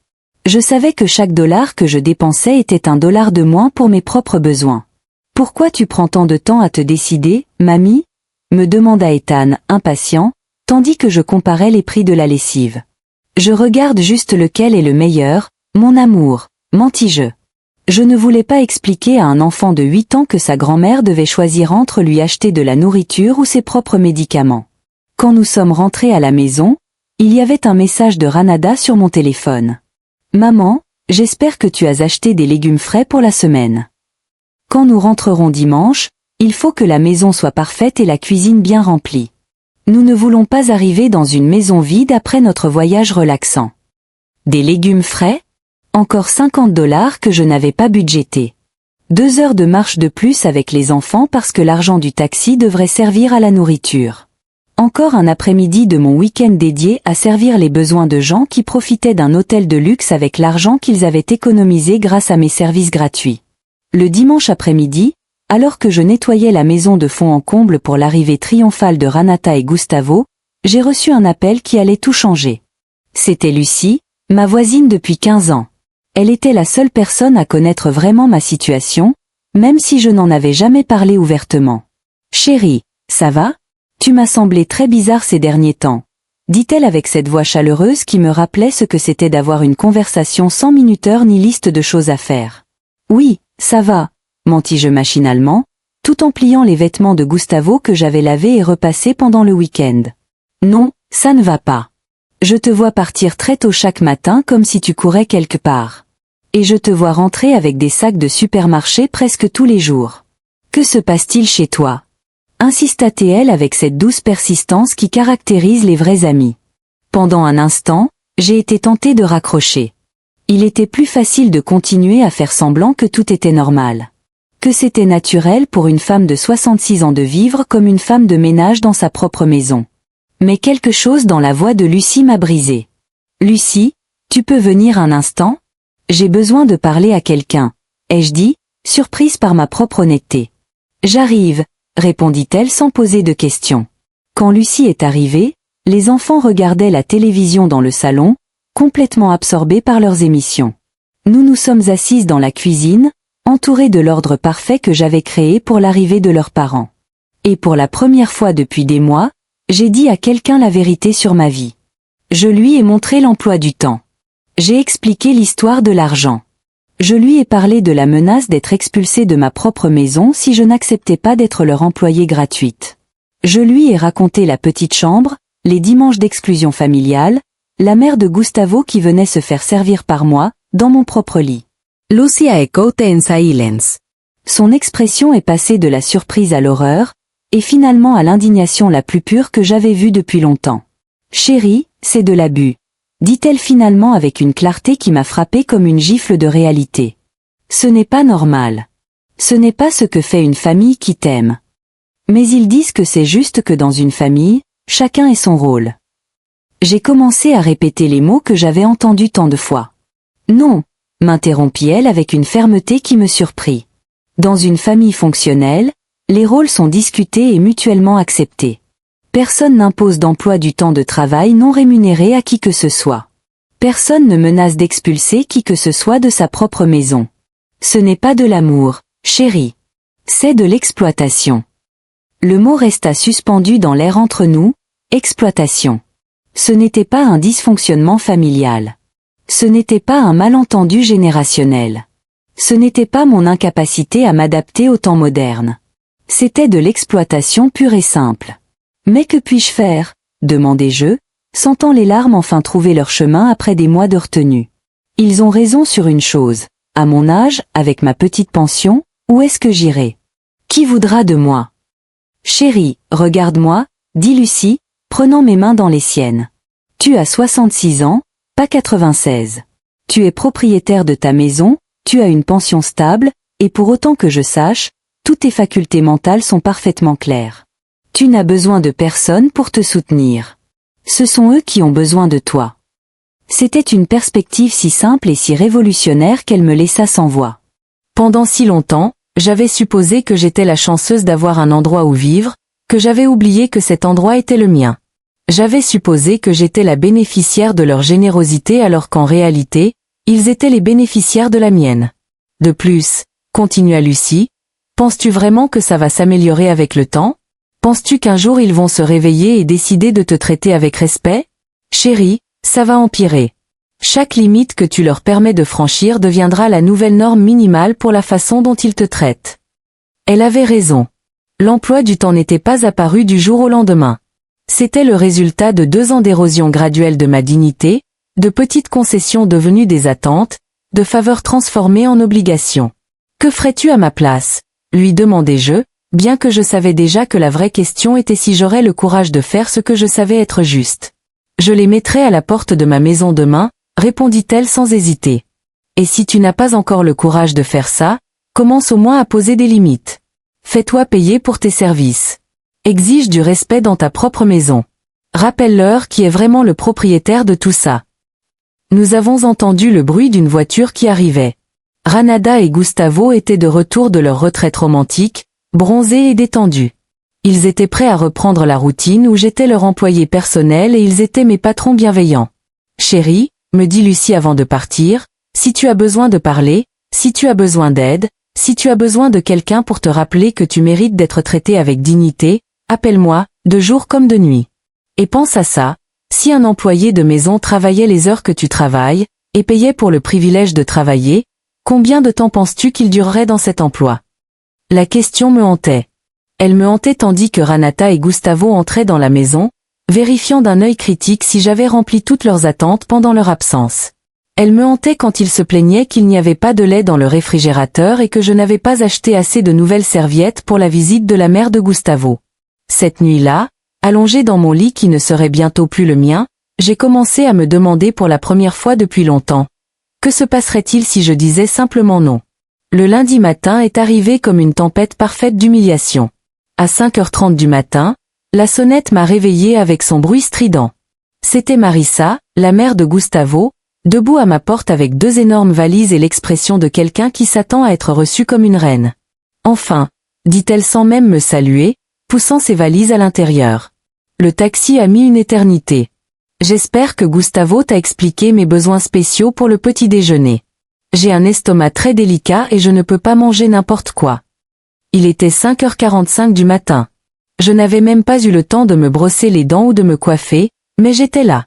Je savais que chaque dollar que je dépensais était un dollar de moins pour mes propres besoins. « Pourquoi tu prends tant de temps à te décider, mamie ?» me demanda Ethan, impatient, tandis que je comparais les prix de la lessive. « Je regarde juste lequel est le meilleur, mon amour, mentis-je. » Je ne voulais pas expliquer à un enfant de 8 ans que sa grand-mère devait choisir entre lui acheter de la nourriture ou ses propres médicaments. Quand nous sommes rentrés à la maison, il y avait un message de Ranada sur mon téléphone. « Maman, j'espère que tu as acheté des légumes frais pour la semaine. Quand nous rentrerons dimanche, il faut que la maison soit parfaite et la cuisine bien remplie. Nous ne voulons pas arriver dans une maison vide après notre voyage relaxant. » Des légumes frais ? Encore 50 $ que je n'avais pas budgété. 2 heures de marche de plus avec les enfants parce que l'argent du taxi devrait servir à la nourriture. Encore un après-midi de mon week-end dédié à servir les besoins de gens qui profitaient d'un hôtel de luxe avec l'argent qu'ils avaient économisé grâce à mes services gratuits. Le dimanche après-midi, alors que je nettoyais la maison de fond en comble pour l'arrivée triomphale de Ranata et Gustavo, j'ai reçu un appel qui allait tout changer. C'était Lucie, ma voisine depuis 15 ans. Elle était la seule personne à connaître vraiment ma situation, même si je n'en avais jamais parlé ouvertement. « Chérie, ça va ? Tu m'as semblé très bizarre ces derniers temps, » dit-elle avec cette voix chaleureuse qui me rappelait ce que c'était d'avoir une conversation sans minuteur ni liste de choses à faire. « Oui, ça va, » mentis-je machinalement, tout en pliant les vêtements de Gustavo que j'avais lavés et repassés pendant le week-end. « Non, ça ne va pas. Je te vois partir très tôt chaque matin comme si tu courais quelque part. Et je te vois rentrer avec des sacs de supermarché presque tous les jours. Que se passe-t-il chez toi ? » insista-t-elle avec cette douce persistance qui caractérise les vrais amis. Pendant un instant, j'ai été tentée de raccrocher. Il était plus facile de continuer à faire semblant que tout était normal. Que c'était naturel pour une femme de 66 ans de vivre comme une femme de ménage dans sa propre maison. Mais quelque chose dans la voix de Lucie m'a brisé. « Lucie, tu peux venir un instant ? J'ai besoin de parler à quelqu'un, » ai-je dit, surprise par ma propre honnêteté. « J'arrive, » répondit-elle sans poser de questions. Quand Lucie est arrivée, les enfants regardaient la télévision dans le salon, complètement absorbés par leurs émissions. Nous nous sommes assises dans la cuisine, entourées de l'ordre parfait que j'avais créé pour l'arrivée de leurs parents. Et pour la première fois depuis des mois, j'ai dit à quelqu'un la vérité sur ma vie. Je lui ai montré l'emploi du temps. J'ai expliqué l'histoire de l'argent. Je lui ai parlé de la menace d'être expulsée de ma propre maison si je n'acceptais pas d'être leur employée gratuite. Je lui ai raconté la petite chambre, les dimanches d'exclusion familiale, la mère de Gustavo qui venait se faire servir par moi, dans mon propre lit. Lucia écoute en silence. Son expression est passée de la surprise à l'horreur, et finalement à l'indignation la plus pure que j'avais vue depuis longtemps. « Chérie, c'est de l'abus. » dit-elle finalement avec une clarté qui m'a frappée comme une gifle de réalité. Ce n'est pas normal. Ce n'est pas ce que fait une famille qui t'aime. Mais ils disent que c'est juste que dans une famille, chacun ait son rôle. J'ai commencé à répéter les mots que j'avais entendus tant de fois. Non, m'interrompit-elle avec une fermeté qui me surprit. Dans une famille fonctionnelle, les rôles sont discutés et mutuellement acceptés. Personne n'impose d'emploi du temps de travail non rémunéré à qui que ce soit. Personne ne menace d'expulser qui que ce soit de sa propre maison. Ce n'est pas de l'amour, chérie. C'est de l'exploitation. Le mot resta suspendu dans l'air entre nous, exploitation. Ce n'était pas un dysfonctionnement familial. Ce n'était pas un malentendu générationnel. Ce n'était pas mon incapacité à m'adapter au temps moderne. C'était de l'exploitation pure et simple. Mais que puis-je faire ? demandai-je, sentant les larmes enfin trouver leur chemin après des mois de retenue. Ils ont raison sur une chose. À mon âge, avec ma petite pension, où est-ce que j'irai ? Qui voudra de moi ? Chérie, regarde-moi, dit Lucie, prenant mes mains dans les siennes. Tu as 66 ans, pas 96. Tu es propriétaire de ta maison, tu as une pension stable, et pour autant que je sache, toutes tes facultés mentales sont parfaitement claires. Tu n'as besoin de personne pour te soutenir. Ce sont eux qui ont besoin de toi. C'était une perspective si simple et si révolutionnaire qu'elle me laissa sans voix. Pendant si longtemps, j'avais supposé que j'étais la chanceuse d'avoir un endroit où vivre, que j'avais oublié que cet endroit était le mien. J'avais supposé que j'étais la bénéficiaire de leur générosité alors qu'en réalité, ils étaient les bénéficiaires de la mienne. De plus, continua Lucie, penses-tu vraiment que ça va s'améliorer avec le temps? Penses-tu qu'un jour ils vont se réveiller et décider de te traiter avec respect? Chérie, ça va empirer. Chaque limite que tu leur permets de franchir deviendra la nouvelle norme minimale pour la façon dont ils te traitent. Elle avait raison. L'emploi du temps n'était pas apparu du jour au lendemain. C'était le résultat de 2 ans d'érosion graduelle de ma dignité, de petites concessions devenues des attentes, de faveurs transformées en obligations. Que ferais-tu à ma place? Lui demandai-je, bien que je savais déjà que la vraie question était si j'aurais le courage de faire ce que je savais être juste. Je les mettrai à la porte de ma maison demain, répondit-elle sans hésiter. Et si tu n'as pas encore le courage de faire ça, commence au moins à poser des limites. Fais-toi payer pour tes services. Exige du respect dans ta propre maison. Rappelle-leur qui est vraiment le propriétaire de tout ça. Nous avons entendu le bruit d'une voiture qui arrivait. Ranada et Gustavo étaient de retour de leur retraite romantique, bronzés et détendus. Ils étaient prêts à reprendre la routine où j'étais leur employé personnel et ils étaient mes patrons bienveillants. Chérie, me dit Lucie avant de partir, si tu as besoin de parler, si tu as besoin d'aide, si tu as besoin de quelqu'un pour te rappeler que tu mérites d'être traité avec dignité, appelle-moi, de jour comme de nuit. Et pense à ça, si un employé de maison travaillait les heures que tu travailles, et payait pour le privilège de travailler, combien de temps penses-tu qu'il durerait dans cet emploi? La question me hantait. Elle me hantait tandis que Ranata et Gustavo entraient dans la maison, vérifiant d'un œil critique si j'avais rempli toutes leurs attentes pendant leur absence. Elle me hantait quand ils se plaignaient qu'il n'y avait pas de lait dans le réfrigérateur et que je n'avais pas acheté assez de nouvelles serviettes pour la visite de la mère de Gustavo. Cette nuit-là, allongée dans mon lit qui ne serait bientôt plus le mien, j'ai commencé à me demander pour la première fois depuis longtemps. Que se passerait-il si je disais simplement non? Le lundi matin est arrivé comme une tempête parfaite d'humiliation. À 5h30 du matin, la sonnette m'a réveillée avec son bruit strident. C'était Marissa, la mère de Gustavo, debout à ma porte avec 2 énormes valises et l'expression de quelqu'un qui s'attend à être reçu comme une reine. Enfin, dit-elle sans même me saluer, poussant ses valises à l'intérieur. Le taxi a mis une éternité. J'espère que Gustavo t'a expliqué mes besoins spéciaux pour le petit déjeuner. J'ai un estomac très délicat et je ne peux pas manger n'importe quoi. Il était 5h45 du matin. Je n'avais même pas eu le temps de me brosser les dents ou de me coiffer, mais j'étais là.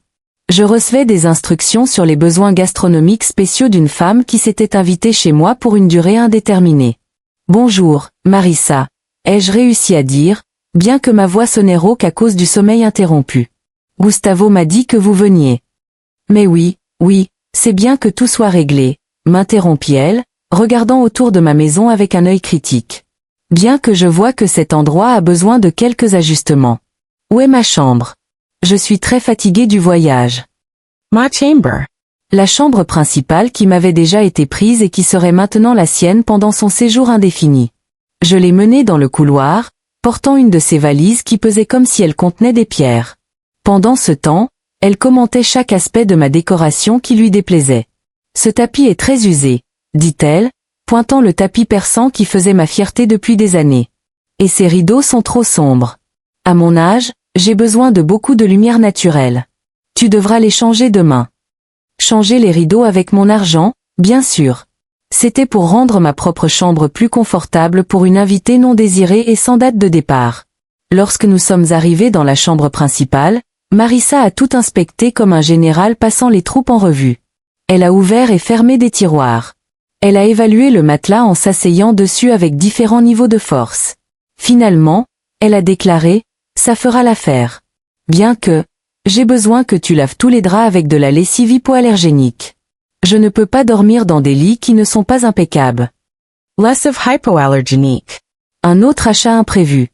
Je recevais des instructions sur les besoins gastronomiques spéciaux d'une femme qui s'était invitée chez moi pour une durée indéterminée. « Bonjour, Marissa », ai-je réussi à dire, bien que ma voix sonnait rauque à cause du sommeil interrompu. Gustavo m'a dit que vous veniez. « Mais oui, c'est bien que tout soit réglé », m'interrompit-elle, regardant autour de ma maison avec un œil critique. Bien que je vois que cet endroit a besoin de quelques ajustements. Où est ma chambre? Je suis très fatiguée du voyage. My chamber. La chambre principale qui m'avait déjà été prise et qui serait maintenant la sienne pendant son séjour indéfini. Je l'ai menée dans le couloir, portant une de ses valises qui pesait comme si elle contenait des pierres. Pendant ce temps, elle commentait chaque aspect de ma décoration qui lui déplaisait. Ce tapis est très usé, dit-elle, pointant le tapis persan qui faisait ma fierté depuis des années. Et ces rideaux sont trop sombres. À mon âge, j'ai besoin de beaucoup de lumière naturelle. Tu devras les changer demain. Changer les rideaux avec mon argent, bien sûr. C'était pour rendre ma propre chambre plus confortable pour une invitée non désirée et sans date de départ. Lorsque nous sommes arrivés dans la chambre principale, Marissa a tout inspecté comme un général passant les troupes en revue. Elle a ouvert et fermé des tiroirs. Elle a évalué le matelas en s'asseyant dessus avec différents niveaux de force. Finalement, elle a déclaré « Ça fera l'affaire. Bien que, j'ai besoin que tu laves tous les draps avec de la lessive hypoallergénique. Je ne peux pas dormir dans des lits qui ne sont pas impeccables. » Lessive hypoallergénique. Un autre achat imprévu.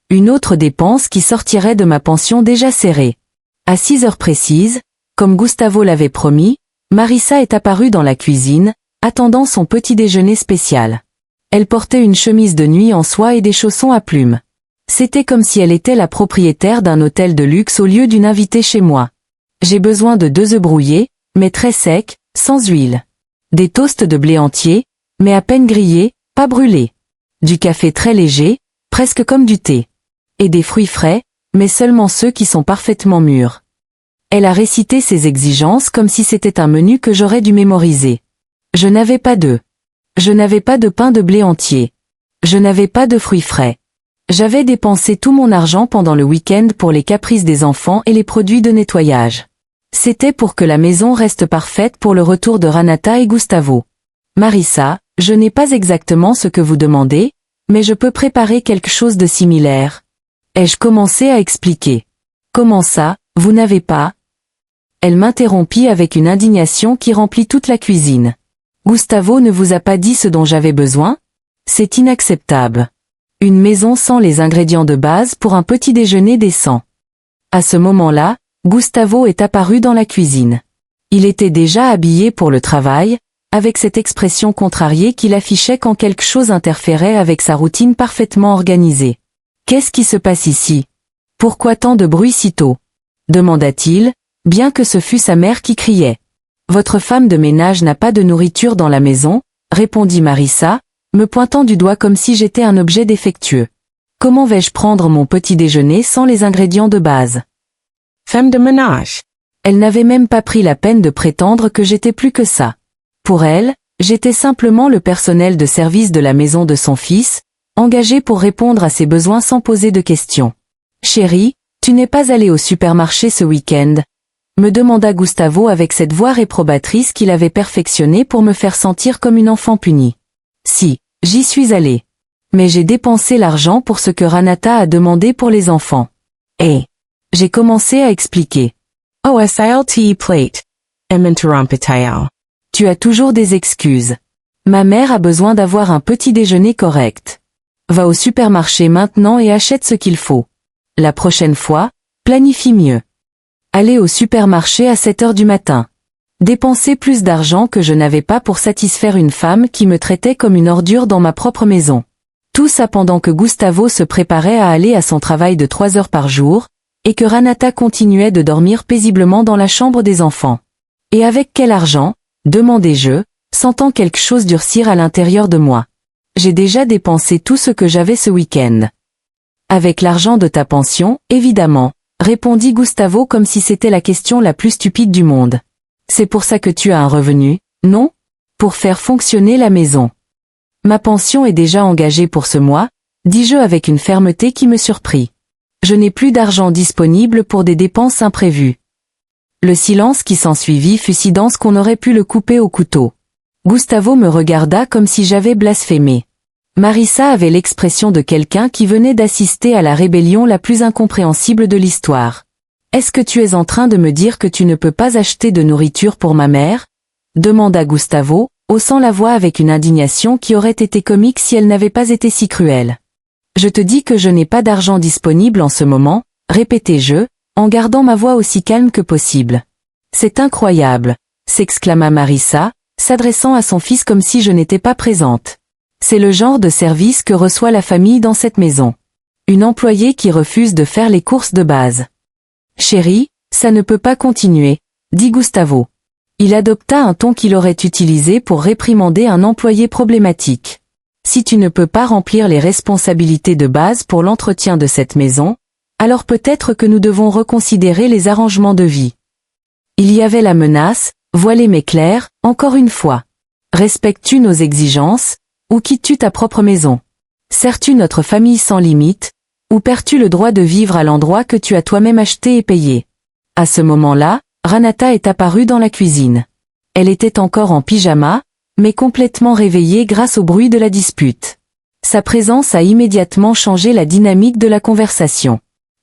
Une autre dépense qui sortirait de ma pension déjà serrée. À 6 heures précises, comme Gustavo l'avait promis, Marissa est apparue dans la cuisine, attendant son petit déjeuner spécial. Elle portait une chemise de nuit en soie et des chaussons à plumes. C'était comme si elle était la propriétaire d'un hôtel de luxe au lieu d'une invitée chez moi. J'ai besoin de 2 œufs brouillés, mais très sec, sans huile. Des toasts de blé entier, mais à peine grillés, pas brûlés. Du café très léger, presque comme du thé. Et des fruits frais, mais seulement ceux qui sont parfaitement mûrs. Elle a récité ses exigences comme si c'était un menu que j'aurais dû mémoriser. Je n'avais pas d'œufs. Je n'avais pas de pain de blé entier. Je n'avais pas de fruits frais. J'avais dépensé tout mon argent pendant le week-end pour les caprices des enfants et les produits de nettoyage. C'était pour que la maison reste parfaite pour le retour de Renata et Gustavo. Marissa, je n'ai pas exactement ce que vous demandez, mais je peux préparer quelque chose de similaire. Ai-je commencé à expliquer. Comment ça, vous n'avez pas? Elle m'interrompit avec une indignation qui remplit toute la cuisine. Gustavo ne vous a pas dit ce dont j'avais besoin? C'est inacceptable. Une maison sans les ingrédients de base pour un petit déjeuner décent. À ce moment-là, Gustavo est apparu dans la cuisine. Il était déjà habillé pour le travail, avec cette expression contrariée qu'il affichait quand quelque chose interférait avec sa routine parfaitement organisée. Qu'est-ce qui se passe ici? Pourquoi tant de bruit si tôt? Demanda-t-il, bien que ce fût sa mère qui criait. Votre femme de ménage n'a pas de nourriture dans la maison, répondit Marissa, me pointant du doigt comme si j'étais un objet défectueux. Comment vais-je prendre mon petit déjeuner sans les ingrédients de base? Femme de ménage. Elle n'avait même pas pris la peine de prétendre que j'étais plus que ça. Pour elle, j'étais simplement le personnel de service de la maison de son fils, engagé pour répondre à ses besoins sans poser de questions. Chérie, tu n'es pas allée au supermarché ce week-end? Me demanda Gustavo avec cette voix réprobatrice qu'il avait perfectionnée pour me faire sentir comme une enfant punie. Si, j'y suis allée. Mais j'ai dépensé l'argent pour ce que Renata a demandé pour les enfants. Et j'ai commencé à expliquer. OSILT plate. M'interrompit-elle. Tu as toujours des excuses. Ma mère a besoin d'avoir un petit déjeuner correct. Va au supermarché maintenant et achète ce qu'il faut. La prochaine fois, planifie mieux. Aller au supermarché à 7 heures du matin. Dépenser plus d'argent que je n'avais pas pour satisfaire une femme qui me traitait comme une ordure dans ma propre maison. Tout ça pendant que Gustavo se préparait à aller à son travail de 3 heures par jour, et que Renata continuait de dormir paisiblement dans la chambre des enfants. Et avec quel argent? Demandai-je, sentant quelque chose durcir à l'intérieur de moi. J'ai déjà dépensé tout ce que j'avais ce week-end. Avec l'argent de ta pension, évidemment, répondit Gustavo comme si c'était la question la plus stupide du monde. C'est pour ça que tu as un revenu, non? Pour faire fonctionner la maison. Ma pension est déjà engagée pour ce mois, dis-je avec une fermeté qui me surprit. Je n'ai plus d'argent disponible pour des dépenses imprévues. Le silence qui s'ensuivit fut si dense qu'on aurait pu le couper au couteau. Gustavo me regarda comme si j'avais blasphémé. Marissa avait l'expression de quelqu'un qui venait d'assister à la rébellion la plus incompréhensible de l'histoire. Est-ce que tu es en train de me dire que tu ne peux pas acheter de nourriture pour ma mère? Demanda Gustavo, haussant la voix avec une indignation qui aurait été comique si elle n'avait pas été si cruelle. Je te dis que je n'ai pas d'argent disponible en ce moment, répétai-je, en gardant ma voix aussi calme que possible. C'est incroyable, s'exclama Marissa, s'adressant à son fils comme si je n'étais pas présente. C'est le genre de service que reçoit la famille dans cette maison. Une employée qui refuse de faire les courses de base. Chérie, ça ne peut pas continuer, dit Gustavo. Il adopta un ton qu'il aurait utilisé pour réprimander un employé problématique. Si tu ne peux pas remplir les responsabilités de base pour l'entretien de cette maison, alors peut-être que nous devons reconsidérer les arrangements de vie. Il y avait la menace, voilée mais claire, encore une fois. Respectes-tu nos exigences, ou quittes-tu ta propre maison? Sers-tu notre famille sans limite, ou perds-tu le droit de vivre à l'endroit que tu as toi-même acheté et payé? À ce moment-là, Renata est apparue dans la cuisine. Elle était encore en pyjama, mais complètement réveillée grâce au bruit de la dispute. Sa présence a immédiatement changé la dynamique de la conversation.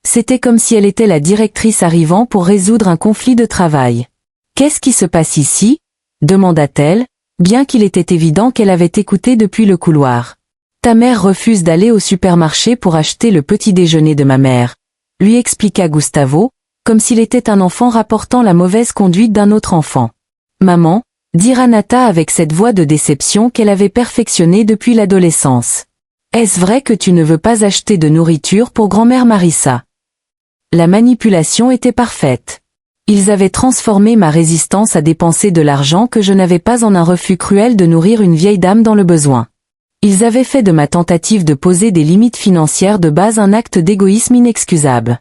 C'était comme si elle était la directrice arrivant pour résoudre un conflit de travail. « Qu'est-ce qui se passe ici ?» demanda-t-elle, bien qu'il était évident qu'elle avait écouté depuis le couloir. « Ta mère refuse d'aller au supermarché pour acheter le petit déjeuner de ma mère », lui expliqua Gustavo, comme s'il était un enfant rapportant la mauvaise conduite d'un autre enfant. « Maman », dit Renata avec cette voix de déception qu'elle avait perfectionnée depuis l'adolescence. « Est-ce vrai que tu ne veux pas acheter de nourriture pour grand-mère Marissa ?» La manipulation était parfaite. Ils avaient transformé ma résistance à dépenser de l'argent que je n'avais pas en un refus cruel de nourrir une vieille dame dans le besoin. Ils avaient fait de ma tentative de poser des limites financières de base un acte d'égoïsme inexcusable.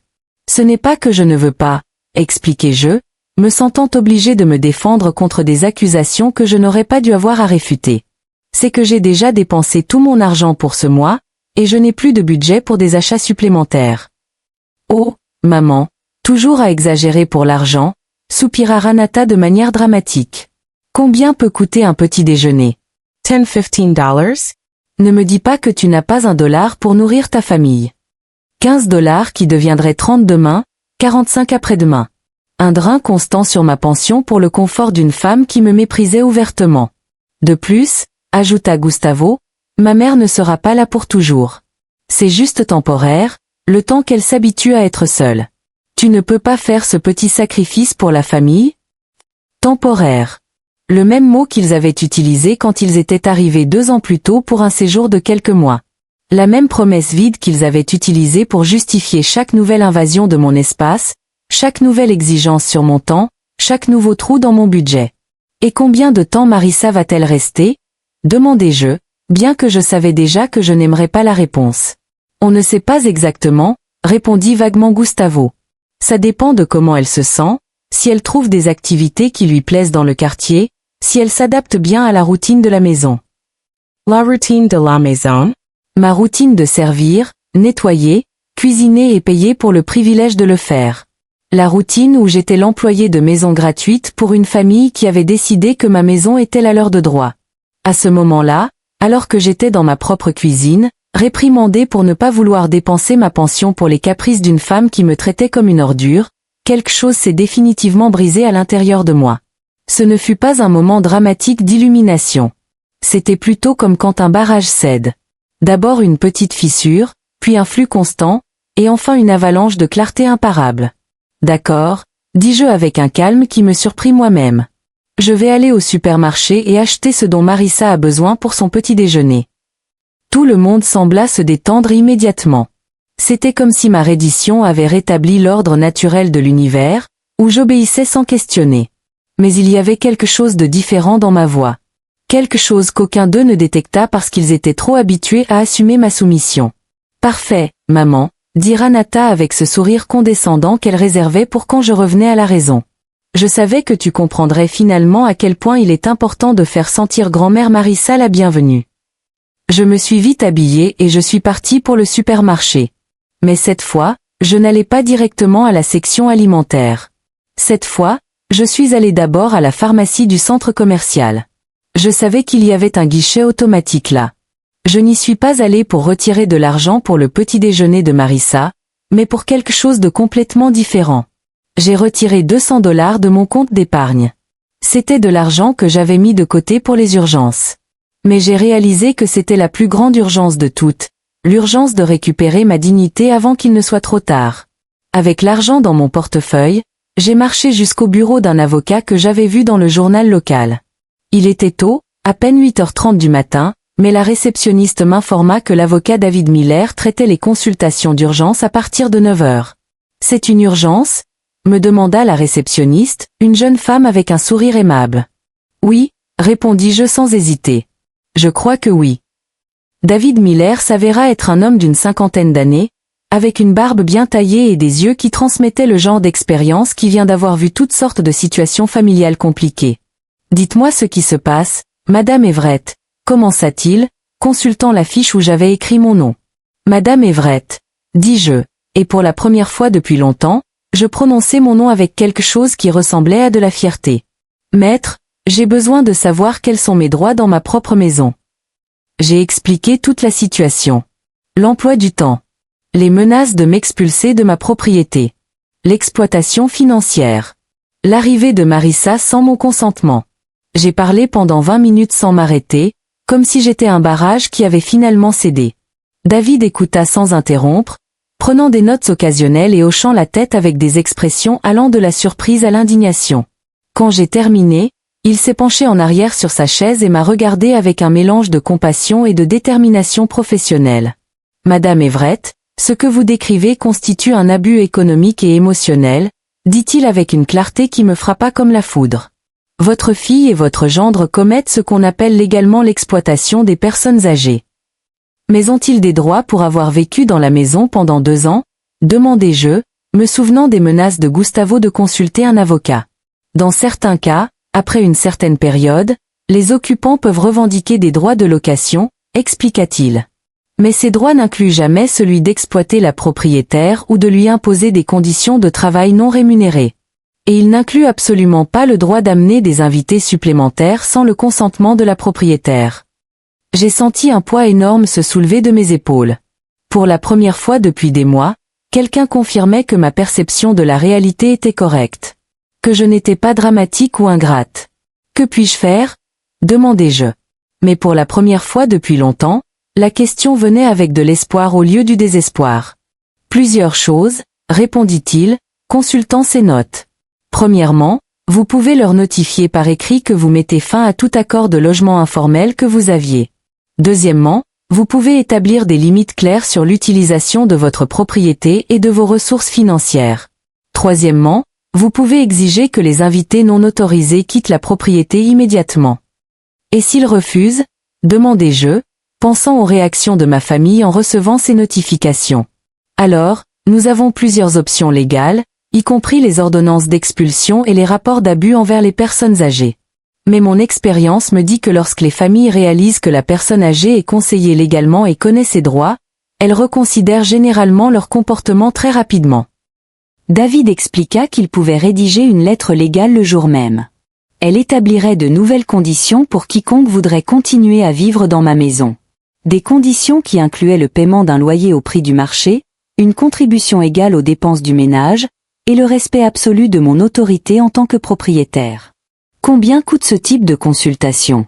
Ce n'est pas que je ne veux pas, expliquai-je, me sentant obligé de me défendre contre des accusations que je n'aurais pas dû avoir à réfuter. C'est que j'ai déjà dépensé tout mon argent pour ce mois, et je n'ai plus de budget pour des achats supplémentaires. Oh, maman, toujours à exagérer pour l'argent, soupira Ranata de manière dramatique. Combien peut coûter un petit déjeuner? $10–15? Ne me dis pas que tu n'as pas $1 pour nourrir ta famille. $15 qui deviendraient 30 demain, 45 après-demain. Un drain constant sur ma pension pour le confort d'une femme qui me méprisait ouvertement. De plus, ajouta Gustavo, ma mère ne sera pas là pour toujours. C'est juste temporaire, le temps qu'elle s'habitue à être seule. Tu ne peux pas faire ce petit sacrifice pour la famille? Temporaire. Le même mot qu'ils avaient utilisé quand ils étaient arrivés 2 ans plus tôt pour un séjour de quelques mois. La même promesse vide qu'ils avaient utilisée pour justifier chaque nouvelle invasion de mon espace, chaque nouvelle exigence sur mon temps, chaque nouveau trou dans mon budget. Et combien de temps Marissa va-t-elle rester? Demandai-je, bien que je savais déjà que je n'aimerais pas la réponse. On ne sait pas exactement, répondit vaguement Gustavo. Ça dépend de comment elle se sent, si elle trouve des activités qui lui plaisent dans le quartier, si elle s'adapte bien à la routine de la maison. La routine de la maison? Ma routine de servir, nettoyer, cuisiner et payer pour le privilège de le faire. La routine où j'étais l'employé de maison gratuite pour une famille qui avait décidé que ma maison était la leur de droit. À ce moment-là, alors que j'étais dans ma propre cuisine, réprimandé pour ne pas vouloir dépenser ma pension pour les caprices d'une femme qui me traitait comme une ordure, quelque chose s'est définitivement brisé à l'intérieur de moi. Ce ne fut pas un moment dramatique d'illumination. C'était plutôt comme quand un barrage cède. D'abord une petite fissure, puis un flux constant, et enfin une avalanche de clarté imparable. D'accord, dis-je avec un calme qui me surprit moi-même. Je vais aller au supermarché et acheter ce dont Marissa a besoin pour son petit déjeuner. Tout le monde sembla se détendre immédiatement. C'était comme si ma reddition avait rétabli l'ordre naturel de l'univers, où j'obéissais sans questionner. Mais il y avait quelque chose de différent dans ma voix. Quelque chose qu'aucun d'eux ne détecta parce qu'ils étaient trop habitués à assumer ma soumission. Parfait, maman, dit Ranata avec ce sourire condescendant qu'elle réservait pour quand je revenais à la raison. Je savais que tu comprendrais finalement à quel point il est important de faire sentir grand-mère Marissa la bienvenue. Je me suis vite habillée et je suis partie pour le supermarché. Mais cette fois, je n'allais pas directement à la section alimentaire. Cette fois, je suis allée d'abord à la pharmacie du centre commercial. Je savais qu'il y avait un guichet automatique là. Je n'y suis pas allée pour retirer de l'argent pour le petit déjeuner de Marissa, mais pour quelque chose de complètement différent. J'ai retiré $200 de mon compte d'épargne. C'était de l'argent que j'avais mis de côté pour les urgences. Mais j'ai réalisé que c'était la plus grande urgence de toutes, l'urgence de récupérer ma dignité avant qu'il ne soit trop tard. Avec l'argent dans mon portefeuille, j'ai marché jusqu'au bureau d'un avocat que j'avais vu dans le journal local. Il était tôt, à peine 8h30 du matin, mais la réceptionniste m'informa que l'avocat David Miller traitait les consultations d'urgence à partir de 9h. C'est une urgence? Me demanda la réceptionniste, une jeune femme avec un sourire aimable. Oui, répondis-je sans hésiter. Je crois que oui. David Miller s'avéra être un homme d'une 50aine d'années, avec une barbe bien taillée et des yeux qui transmettaient le genre d'expérience qui vient d'avoir vu toutes sortes de situations familiales compliquées. Dites-moi ce qui se passe, Madame Everett, commença-t-il, consultant la fiche où j'avais écrit mon nom. Madame Everett, dis-je, et pour la première fois depuis longtemps, je prononçai mon nom avec quelque chose qui ressemblait à de la fierté. Maître, j'ai besoin de savoir quels sont mes droits dans ma propre maison. J'ai expliqué toute la situation. L'emploi du temps. Les menaces de m'expulser de ma propriété. L'exploitation financière. L'arrivée de Marissa sans mon consentement. J'ai parlé pendant 20 minutes sans m'arrêter, comme si j'étais un barrage qui avait finalement cédé. David écouta sans interrompre, prenant des notes occasionnelles et hochant la tête avec des expressions allant de la surprise à l'indignation. Quand j'ai terminé, il s'est penché en arrière sur sa chaise et m'a regardé avec un mélange de compassion et de détermination professionnelle. Madame Everett, ce que vous décrivez constitue un abus économique et émotionnel, dit-il avec une clarté qui me frappa comme la foudre. Votre fille et votre gendre commettent ce qu'on appelle légalement l'exploitation des personnes âgées. Mais ont-ils des droits pour avoir vécu dans la maison pendant 2 ans? Demandai-je, me souvenant des menaces de Gustavo de consulter un avocat. Dans certains cas, après une certaine période, les occupants peuvent revendiquer des droits de location, expliqua-t-il. Mais ces droits n'incluent jamais celui d'exploiter la propriétaire ou de lui imposer des conditions de travail non rémunérées. Et il n'inclut absolument pas le droit d'amener des invités supplémentaires sans le consentement de la propriétaire. J'ai senti un poids énorme se soulever de mes épaules. Pour la première fois depuis des mois, quelqu'un confirmait que ma perception de la réalité était correcte. Que je n'étais pas dramatique ou ingrate. Que puis-je faire? Demandai-je. Mais pour la première fois depuis longtemps, la question venait avec de l'espoir au lieu du désespoir. Plusieurs choses, répondit-il, consultant ses notes. Premièrement, vous pouvez leur notifier par écrit que vous mettez fin à tout accord de logement informel que vous aviez. Deuxièmement, vous pouvez établir des limites claires sur l'utilisation de votre propriété et de vos ressources financières. Troisièmement, vous pouvez exiger que les invités non autorisés quittent la propriété immédiatement. Et s'ils refusent? Demandai-je, pensant aux réactions de ma famille en recevant ces notifications. Alors, nous avons plusieurs options légales, y compris les ordonnances d'expulsion et les rapports d'abus envers les personnes âgées. Mais mon expérience me dit que lorsque les familles réalisent que la personne âgée est conseillée légalement et connaît ses droits, elles reconsidèrent généralement leur comportement très rapidement. David expliqua qu'il pouvait rédiger une lettre légale le jour même. Elle établirait de nouvelles conditions pour quiconque voudrait continuer à vivre dans ma maison. Des conditions qui incluaient le paiement d'un loyer au prix du marché, une contribution égale aux dépenses du ménage, et le respect absolu de mon autorité en tant que propriétaire. Combien coûte ce type de consultation?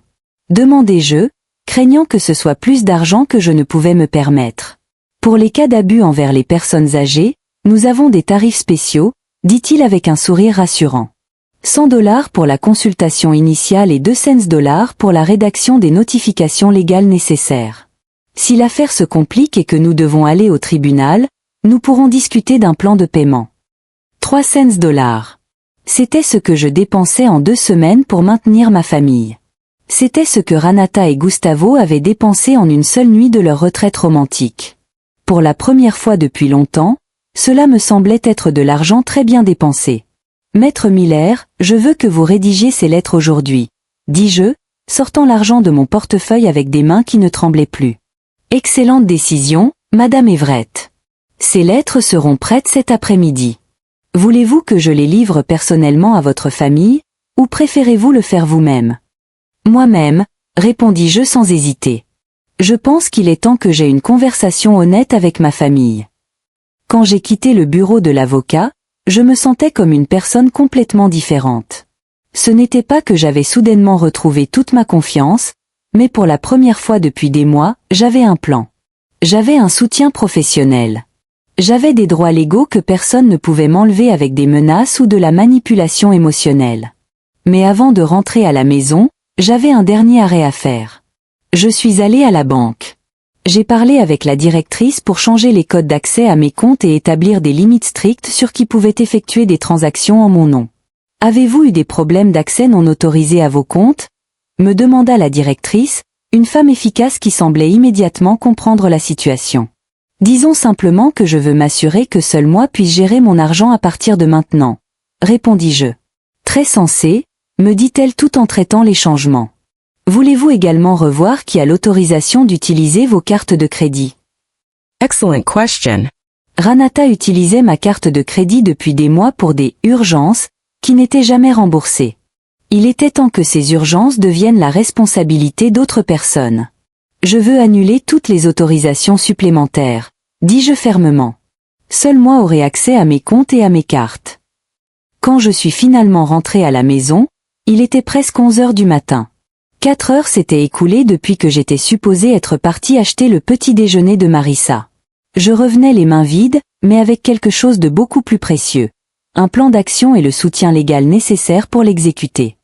Demandai-je, craignant que ce soit plus d'argent que je ne pouvais me permettre. Pour les cas d'abus envers les personnes âgées, nous avons des tarifs spéciaux, dit-il avec un sourire rassurant. $100 pour la consultation initiale et $2 pour la rédaction des notifications légales nécessaires. Si l'affaire se complique et que nous devons aller au tribunal, nous pourrons discuter d'un plan de paiement. $3. C'était ce que je dépensais en 2 semaines pour maintenir ma famille. C'était ce que Renata et Gustavo avaient dépensé en une seule nuit de leur retraite romantique. Pour la première fois depuis longtemps, cela me semblait être de l'argent très bien dépensé. Maître Miller, je veux que vous rédigiez ces lettres aujourd'hui, dis-je, sortant l'argent de mon portefeuille avec des mains qui ne tremblaient plus. Excellente décision, Madame Everett. Ces lettres seront prêtes cet après-midi. Voulez-vous que je les livre personnellement à votre famille, ou préférez-vous le faire vous-même? Moi-même, répondis-je sans hésiter. Je pense qu'il est temps que j'aie une conversation honnête avec ma famille. Quand j'ai quitté le bureau de l'avocat, je me sentais comme une personne complètement différente. Ce n'était pas que j'avais soudainement retrouvé toute ma confiance, mais pour la première fois depuis des mois, j'avais un plan. J'avais un soutien professionnel. J'avais des droits légaux que personne ne pouvait m'enlever avec des menaces ou de la manipulation émotionnelle. Mais avant de rentrer à la maison, j'avais un dernier arrêt à faire. Je suis allé à la banque. J'ai parlé avec la directrice pour changer les codes d'accès à mes comptes et établir des limites strictes sur qui pouvait effectuer des transactions en mon nom. Avez-vous eu des problèmes d'accès non autorisés à vos comptes? Me demanda la directrice, une femme efficace qui semblait immédiatement comprendre la situation. Disons simplement que je veux m'assurer que seul moi puisse gérer mon argent à partir de maintenant, répondis-je. Très sensé, me dit-elle tout en traitant les changements. Voulez-vous également revoir qui a l'autorisation d'utiliser vos cartes de crédit? Excellent question. Renata utilisait ma carte de crédit depuis des mois pour des « urgences » qui n'étaient jamais remboursées. Il était temps que ces urgences deviennent la responsabilité d'autres personnes. Je veux annuler toutes les autorisations supplémentaires, dis-je fermement. Seul moi aurai accès à mes comptes et à mes cartes. Quand je suis finalement rentré à la maison, il était presque 11 heures du matin. 4 heures s'étaient écoulées depuis que j'étais supposé être parti acheter le petit déjeuner de Marissa. Je revenais les mains vides, mais avec quelque chose de beaucoup plus précieux. Un plan d'action et le soutien légal nécessaire pour l'exécuter.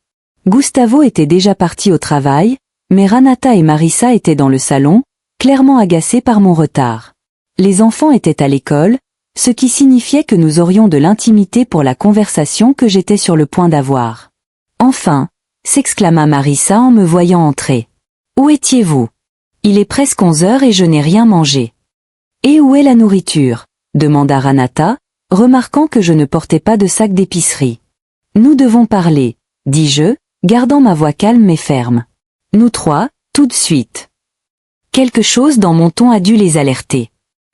Gustavo était déjà parti au travail, mais Renata et Marissa étaient dans le salon, clairement agacés par mon retard. Les enfants étaient à l'école, ce qui signifiait que nous aurions de l'intimité pour la conversation que j'étais sur le point d'avoir. Enfin, s'exclama Marissa en me voyant entrer. Où étiez-vous? Il est presque 11 heures et je n'ai rien mangé. Et où est la nourriture? Demanda Ranata, remarquant que je ne portais pas de sac d'épicerie. Nous devons parler, dis-je, gardant ma voix calme mais ferme. Nous trois, tout de suite. Quelque chose dans mon ton a dû les alerter.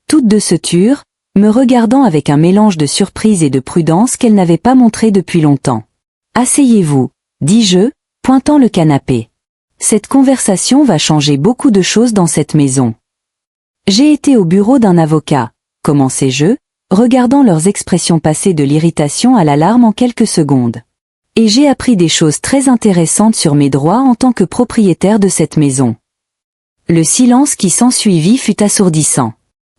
Toutes deux se turent, me regardant avec un mélange de surprise et de prudence qu'elles n'avaient pas montré depuis longtemps. Asseyez-vous, dis-je, pointant le canapé. Cette conversation va changer beaucoup de choses dans cette maison. J'ai été au bureau d'un avocat, commençai-je, regardant leurs expressions passer de l'irritation à l'alarme en quelques secondes. Et j'ai appris des choses très intéressantes sur mes droits en tant que propriétaire de cette maison. Le silence qui s'ensuivit fut assourdissant.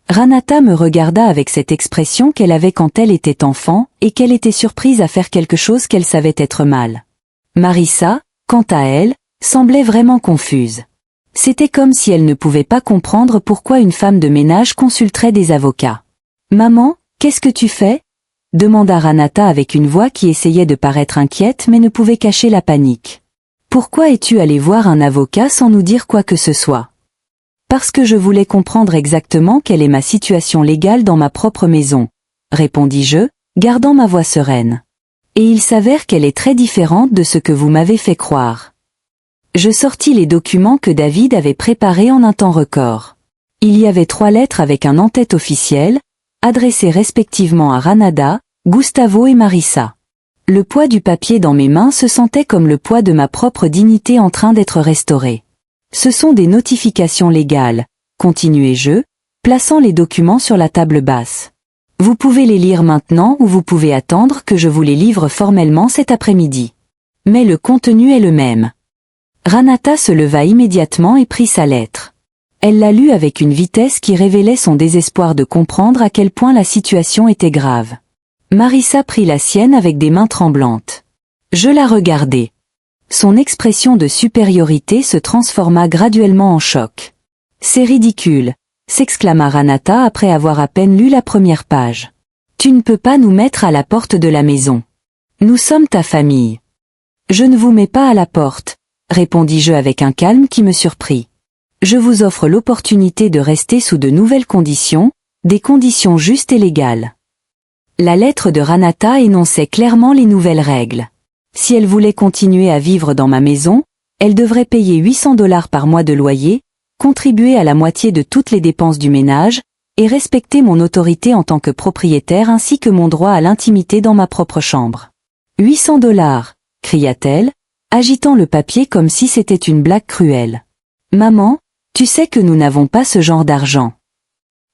Ranata me regarda avec cette expression qu'elle avait quand elle était enfant et qu'elle était surprise à faire quelque chose qu'elle savait être mal. Marissa, quant à elle, semblait vraiment confuse. C'était comme si elle ne pouvait pas comprendre pourquoi une femme de ménage consulterait des avocats. « Maman, qu'est-ce que tu fais ?» demanda Ranata avec une voix qui essayait de paraître inquiète mais ne pouvait cacher la panique. « Pourquoi es-tu allé voir un avocat sans nous dire quoi que ce soit ? » Parce que je voulais comprendre exactement quelle est ma situation légale dans ma propre maison, répondis-je, gardant ma voix sereine. Et il s'avère qu'elle est très différente de ce que vous m'avez fait croire. Je sortis les documents que David avait préparés en un temps record. Il y avait 3 lettres avec un en-tête officiel, adressées respectivement à Ranada, Gustavo et Marissa. Le poids du papier dans mes mains se sentait comme le poids de ma propre dignité en train d'être restaurée. Ce sont des notifications légales, continuai-je, plaçant les documents sur la table basse. Vous pouvez les lire maintenant ou vous pouvez attendre que je vous les livre formellement cet après-midi. Mais le contenu est le même. Ranata se leva immédiatement et prit sa lettre. Elle la lut avec une vitesse qui révélait son désespoir de comprendre à quel point la situation était grave. Marissa prit la sienne avec des mains tremblantes. Je la regardai. Son expression de supériorité se transforma graduellement en choc. « C'est ridicule !» s'exclama Ranata après avoir à peine lu la première page. « Tu ne peux pas nous mettre à la porte de la maison. Nous sommes ta famille. »« Je ne vous mets pas à la porte, » répondis-je avec un calme qui me surprit. « Je vous offre l'opportunité de rester sous de nouvelles conditions, des conditions justes et légales. » La lettre de Ranata énonçait clairement les nouvelles règles. Si elle voulait continuer à vivre dans ma maison, elle devrait payer 800 $ par mois de loyer, contribuer à la moitié de toutes les dépenses du ménage, et respecter mon autorité en tant que propriétaire ainsi que mon droit à l'intimité dans ma propre chambre. 800 $, cria-t-elle, agitant le papier comme si c'était une blague cruelle. Maman, tu sais que nous n'avons pas ce genre d'argent.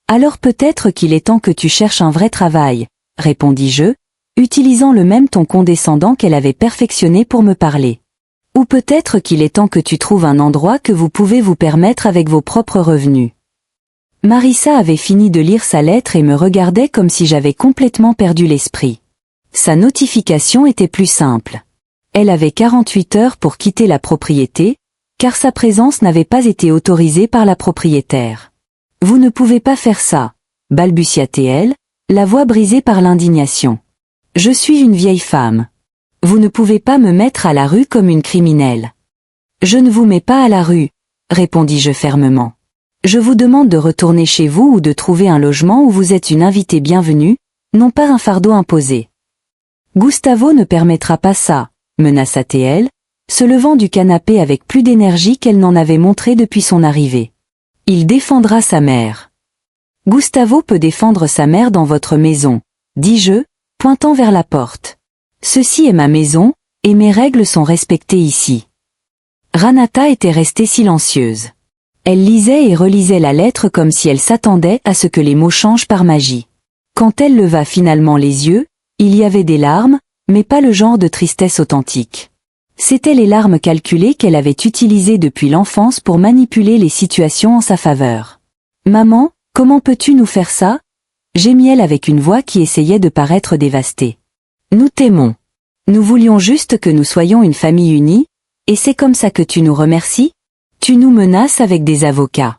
Alors peut-être qu'il est temps que tu cherches un vrai travail, répondis-je, utilisant le même ton condescendant qu'elle avait perfectionné pour me parler. Ou peut-être qu'il est temps que tu trouves un endroit que vous pouvez vous permettre avec vos propres revenus. Marissa avait fini de lire sa lettre et me regardait comme si j'avais complètement perdu l'esprit. Sa notification était plus simple. Elle avait 48 heures pour quitter la propriété, car sa présence n'avait pas été autorisée par la propriétaire. « Vous ne pouvez pas faire ça, » balbutia-t-elle, la voix brisée par l'indignation. Je suis une vieille femme. Vous ne pouvez pas me mettre à la rue comme une criminelle. Je ne vous mets pas à la rue, répondis-je fermement. Je vous demande de retourner chez vous ou de trouver un logement où vous êtes une invitée bienvenue, non pas un fardeau imposé. Gustavo ne permettra pas ça, menaça-t-elle, se levant du canapé avec plus d'énergie qu'elle n'en avait montré depuis son arrivée. Il défendra sa mère. Gustavo peut défendre sa mère dans votre maison, dis-je, pointant vers la porte. Ceci est ma maison, et mes règles sont respectées ici. Ranata était restée silencieuse. Elle lisait et relisait la lettre comme si elle s'attendait à ce que les mots changent par magie. Quand elle leva finalement les yeux, il y avait des larmes, mais pas le genre de tristesse authentique. C'étaient les larmes calculées qu'elle avait utilisées depuis l'enfance pour manipuler les situations en sa faveur. « Maman, comment peux-tu nous faire ça ?» gémit-elle avec une voix qui essayait de paraître dévastée. « Nous t'aimons. Nous voulions juste que nous soyons une famille unie, et c'est comme ça que tu nous remercies ? Tu nous menaces avec des avocats.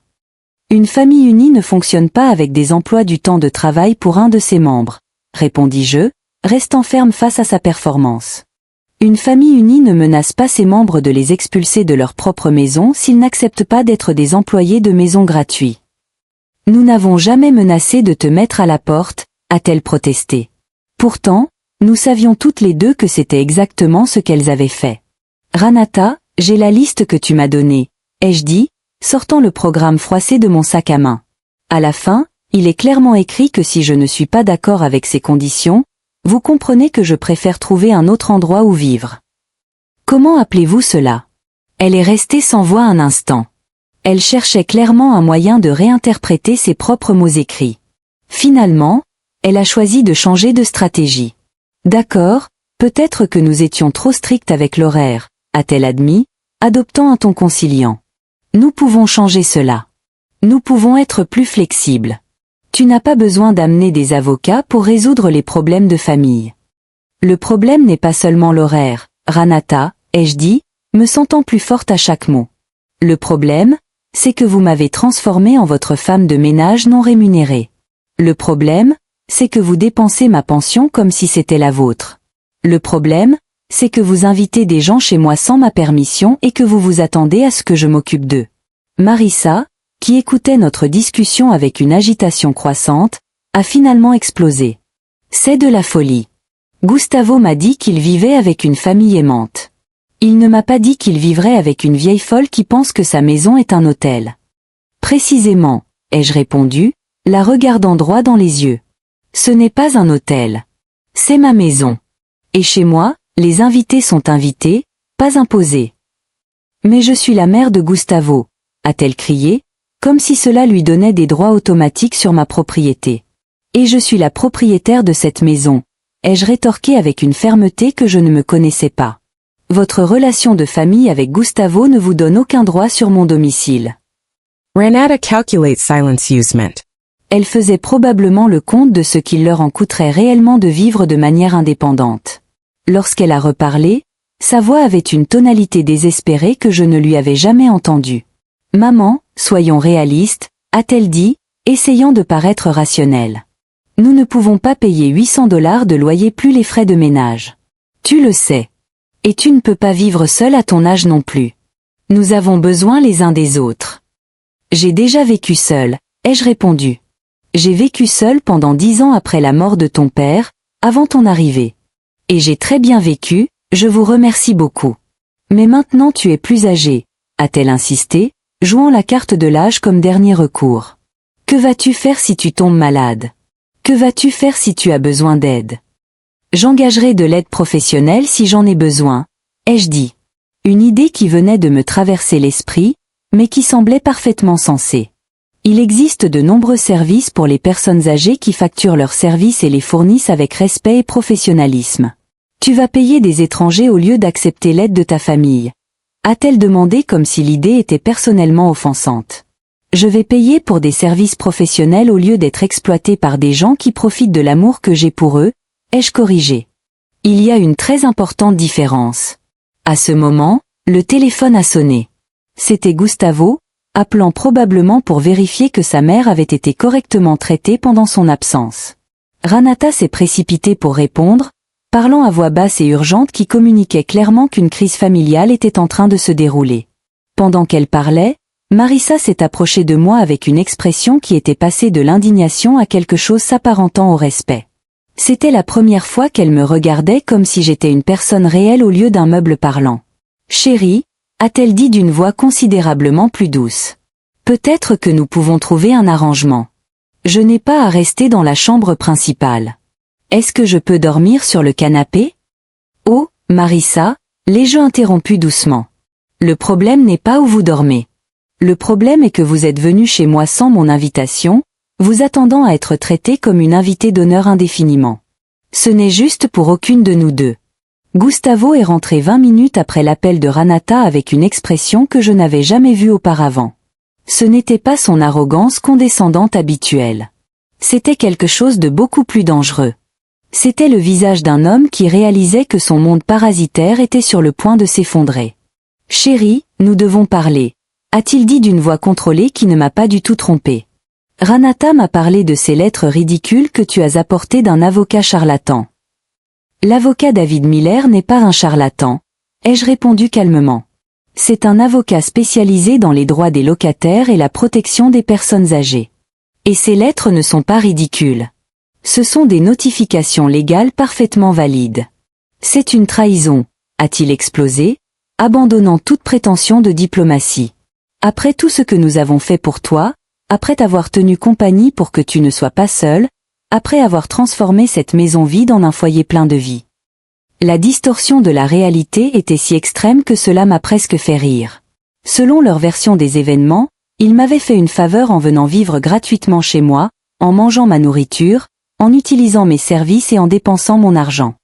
Une famille unie ne fonctionne pas avec des emplois du temps de travail pour un de ses membres, répondis-je, restant ferme face à sa performance. Une famille unie ne menace pas ses membres de les expulser de leur propre maison s'ils n'acceptent pas d'être des employés de maison gratuits. Nous n'avons jamais menacé de te mettre à la porte, a-t-elle protesté. Pourtant, nous savions toutes les deux que c'était exactement ce qu'elles avaient fait. Ranata, j'ai la liste que tu m'as donnée, ai-je dit, sortant le programme froissé de mon sac à main. À la fin, il est clairement écrit que si je ne suis pas d'accord avec ces conditions, vous comprenez que je préfère trouver un autre endroit où vivre. Comment appelez-vous cela? Elle est restée sans voix un instant. Elle cherchait clairement un moyen de réinterpréter ses propres mots écrits. Finalement, elle a choisi de changer de stratégie. D'accord, peut-être que nous étions trop stricts avec l'horaire, a-t-elle admis, adoptant un ton conciliant. Nous pouvons changer cela. Nous pouvons être plus flexibles. Tu n'as pas besoin d'amener des avocats pour résoudre les problèmes de famille. Le problème n'est pas seulement l'horaire, Ranata, ai-je dit, me sentant plus forte à chaque mot. Le problème, c'est que vous m'avez transformée en votre femme de ménage non rémunérée. Le problème, c'est que vous dépensez ma pension comme si c'était la vôtre. Le problème, c'est que vous invitez des gens chez moi sans ma permission et que vous vous attendez à ce que je m'occupe d'eux. Marissa, qui écoutait notre discussion avec une agitation croissante, a finalement explosé. C'est de la folie. Gustavo m'a dit qu'il vivait avec une famille aimante. Il ne m'a pas dit qu'il vivrait avec une vieille folle qui pense que sa maison est un hôtel. Précisément, ai-je répondu, la regardant droit dans les yeux. Ce n'est pas un hôtel. C'est ma maison. Et chez moi, les invités sont invités, pas imposés. Mais je suis la mère de Gustavo, a-t-elle crié, comme si cela lui donnait des droits automatiques sur ma propriété. Et je suis la propriétaire de cette maison, ai-je rétorqué avec une fermeté que je ne me connaissais pas. Votre relation de famille avec Gustavo ne vous donne aucun droit sur mon domicile. Renata calculates silence usement. Elle faisait probablement le compte de ce qu'il leur en coûterait réellement de vivre de manière indépendante. Lorsqu'elle a reparlé, sa voix avait une tonalité désespérée que je ne lui avais jamais entendue. Maman, soyons réalistes, a-t-elle dit, essayant de paraître rationnelle. Nous ne pouvons pas payer $800 de loyer plus les frais de ménage. Tu le sais. Et tu ne peux pas vivre seule à ton âge non plus. Nous avons besoin les uns des autres. J'ai déjà vécu seule, ai-je répondu. J'ai vécu seule pendant 10 ans après la mort de ton père, avant ton arrivée. Et j'ai très bien vécu, je vous remercie beaucoup. Mais maintenant tu es plus âgée, a-t-elle insisté, jouant la carte de l'âge comme dernier recours. Que vas-tu faire si tu tombes malade? Que vas-tu faire si tu as besoin d'aide? J'engagerai de l'aide professionnelle si j'en ai besoin, ai-je dit. Une idée qui venait de me traverser l'esprit, mais qui semblait parfaitement sensée. Il existe de nombreux services pour les personnes âgées qui facturent leurs services et les fournissent avec respect et professionnalisme. Tu vas payer des étrangers au lieu d'accepter l'aide de ta famille, a-t-elle demandé comme si l'idée était personnellement offensante. Je vais payer pour des services professionnels au lieu d'être exploité par des gens qui profitent de l'amour que j'ai pour eux, ai-je corrigé. Il y a une très importante différence. À ce moment, le téléphone a sonné. C'était Gustavo, appelant probablement pour vérifier que sa mère avait été correctement traitée pendant son absence. Ranata s'est précipitée pour répondre, parlant à voix basse et urgente qui communiquait clairement qu'une crise familiale était en train de se dérouler. Pendant qu'elle parlait, Marissa s'est approchée de moi avec une expression qui était passée de l'indignation à quelque chose s'apparentant au respect. C'était la première fois qu'elle me regardait comme si j'étais une personne réelle au lieu d'un meuble parlant. « Chérie », a-t-elle dit d'une voix considérablement plus douce. « Peut-être que nous pouvons trouver un arrangement. Je n'ai pas à rester dans la chambre principale. Est-ce que je peux dormir sur le canapé? » Oh, Marissa, l'ai-je interrompu doucement. Le problème n'est pas où vous dormez. Le problème est que vous êtes venu chez moi sans mon invitation, vous attendant à être traité comme une invitée d'honneur indéfiniment. Ce n'est juste pour aucune de nous deux. Gustavo est rentré 20 minutes après l'appel de Ranata avec une expression que je n'avais jamais vue auparavant. Ce n'était pas son arrogance condescendante habituelle. C'était quelque chose de beaucoup plus dangereux. C'était le visage d'un homme qui réalisait que son monde parasitaire était sur le point de s'effondrer. « Chérie, nous devons parler », a-t-il dit d'une voix contrôlée qui ne m'a pas du tout trompé. Ranata m'a parlé de ces lettres ridicules que tu as apportées d'un avocat charlatan. L'avocat David Miller n'est pas un charlatan, ai-je répondu calmement. C'est un avocat spécialisé dans les droits des locataires et la protection des personnes âgées. Et ces lettres ne sont pas ridicules. Ce sont des notifications légales parfaitement valides. C'est une trahison, a-t-il explosé, abandonnant toute prétention de diplomatie. Après tout ce que nous avons fait pour toi, après t'avoir tenu compagnie pour que tu ne sois pas seul, après avoir transformé cette maison vide en un foyer plein de vie. La distorsion de la réalité était si extrême que cela m'a presque fait rire. Selon leur version des événements, ils m'avaient fait une faveur en venant vivre gratuitement chez moi, en mangeant ma nourriture, en utilisant mes services et en dépensant mon argent.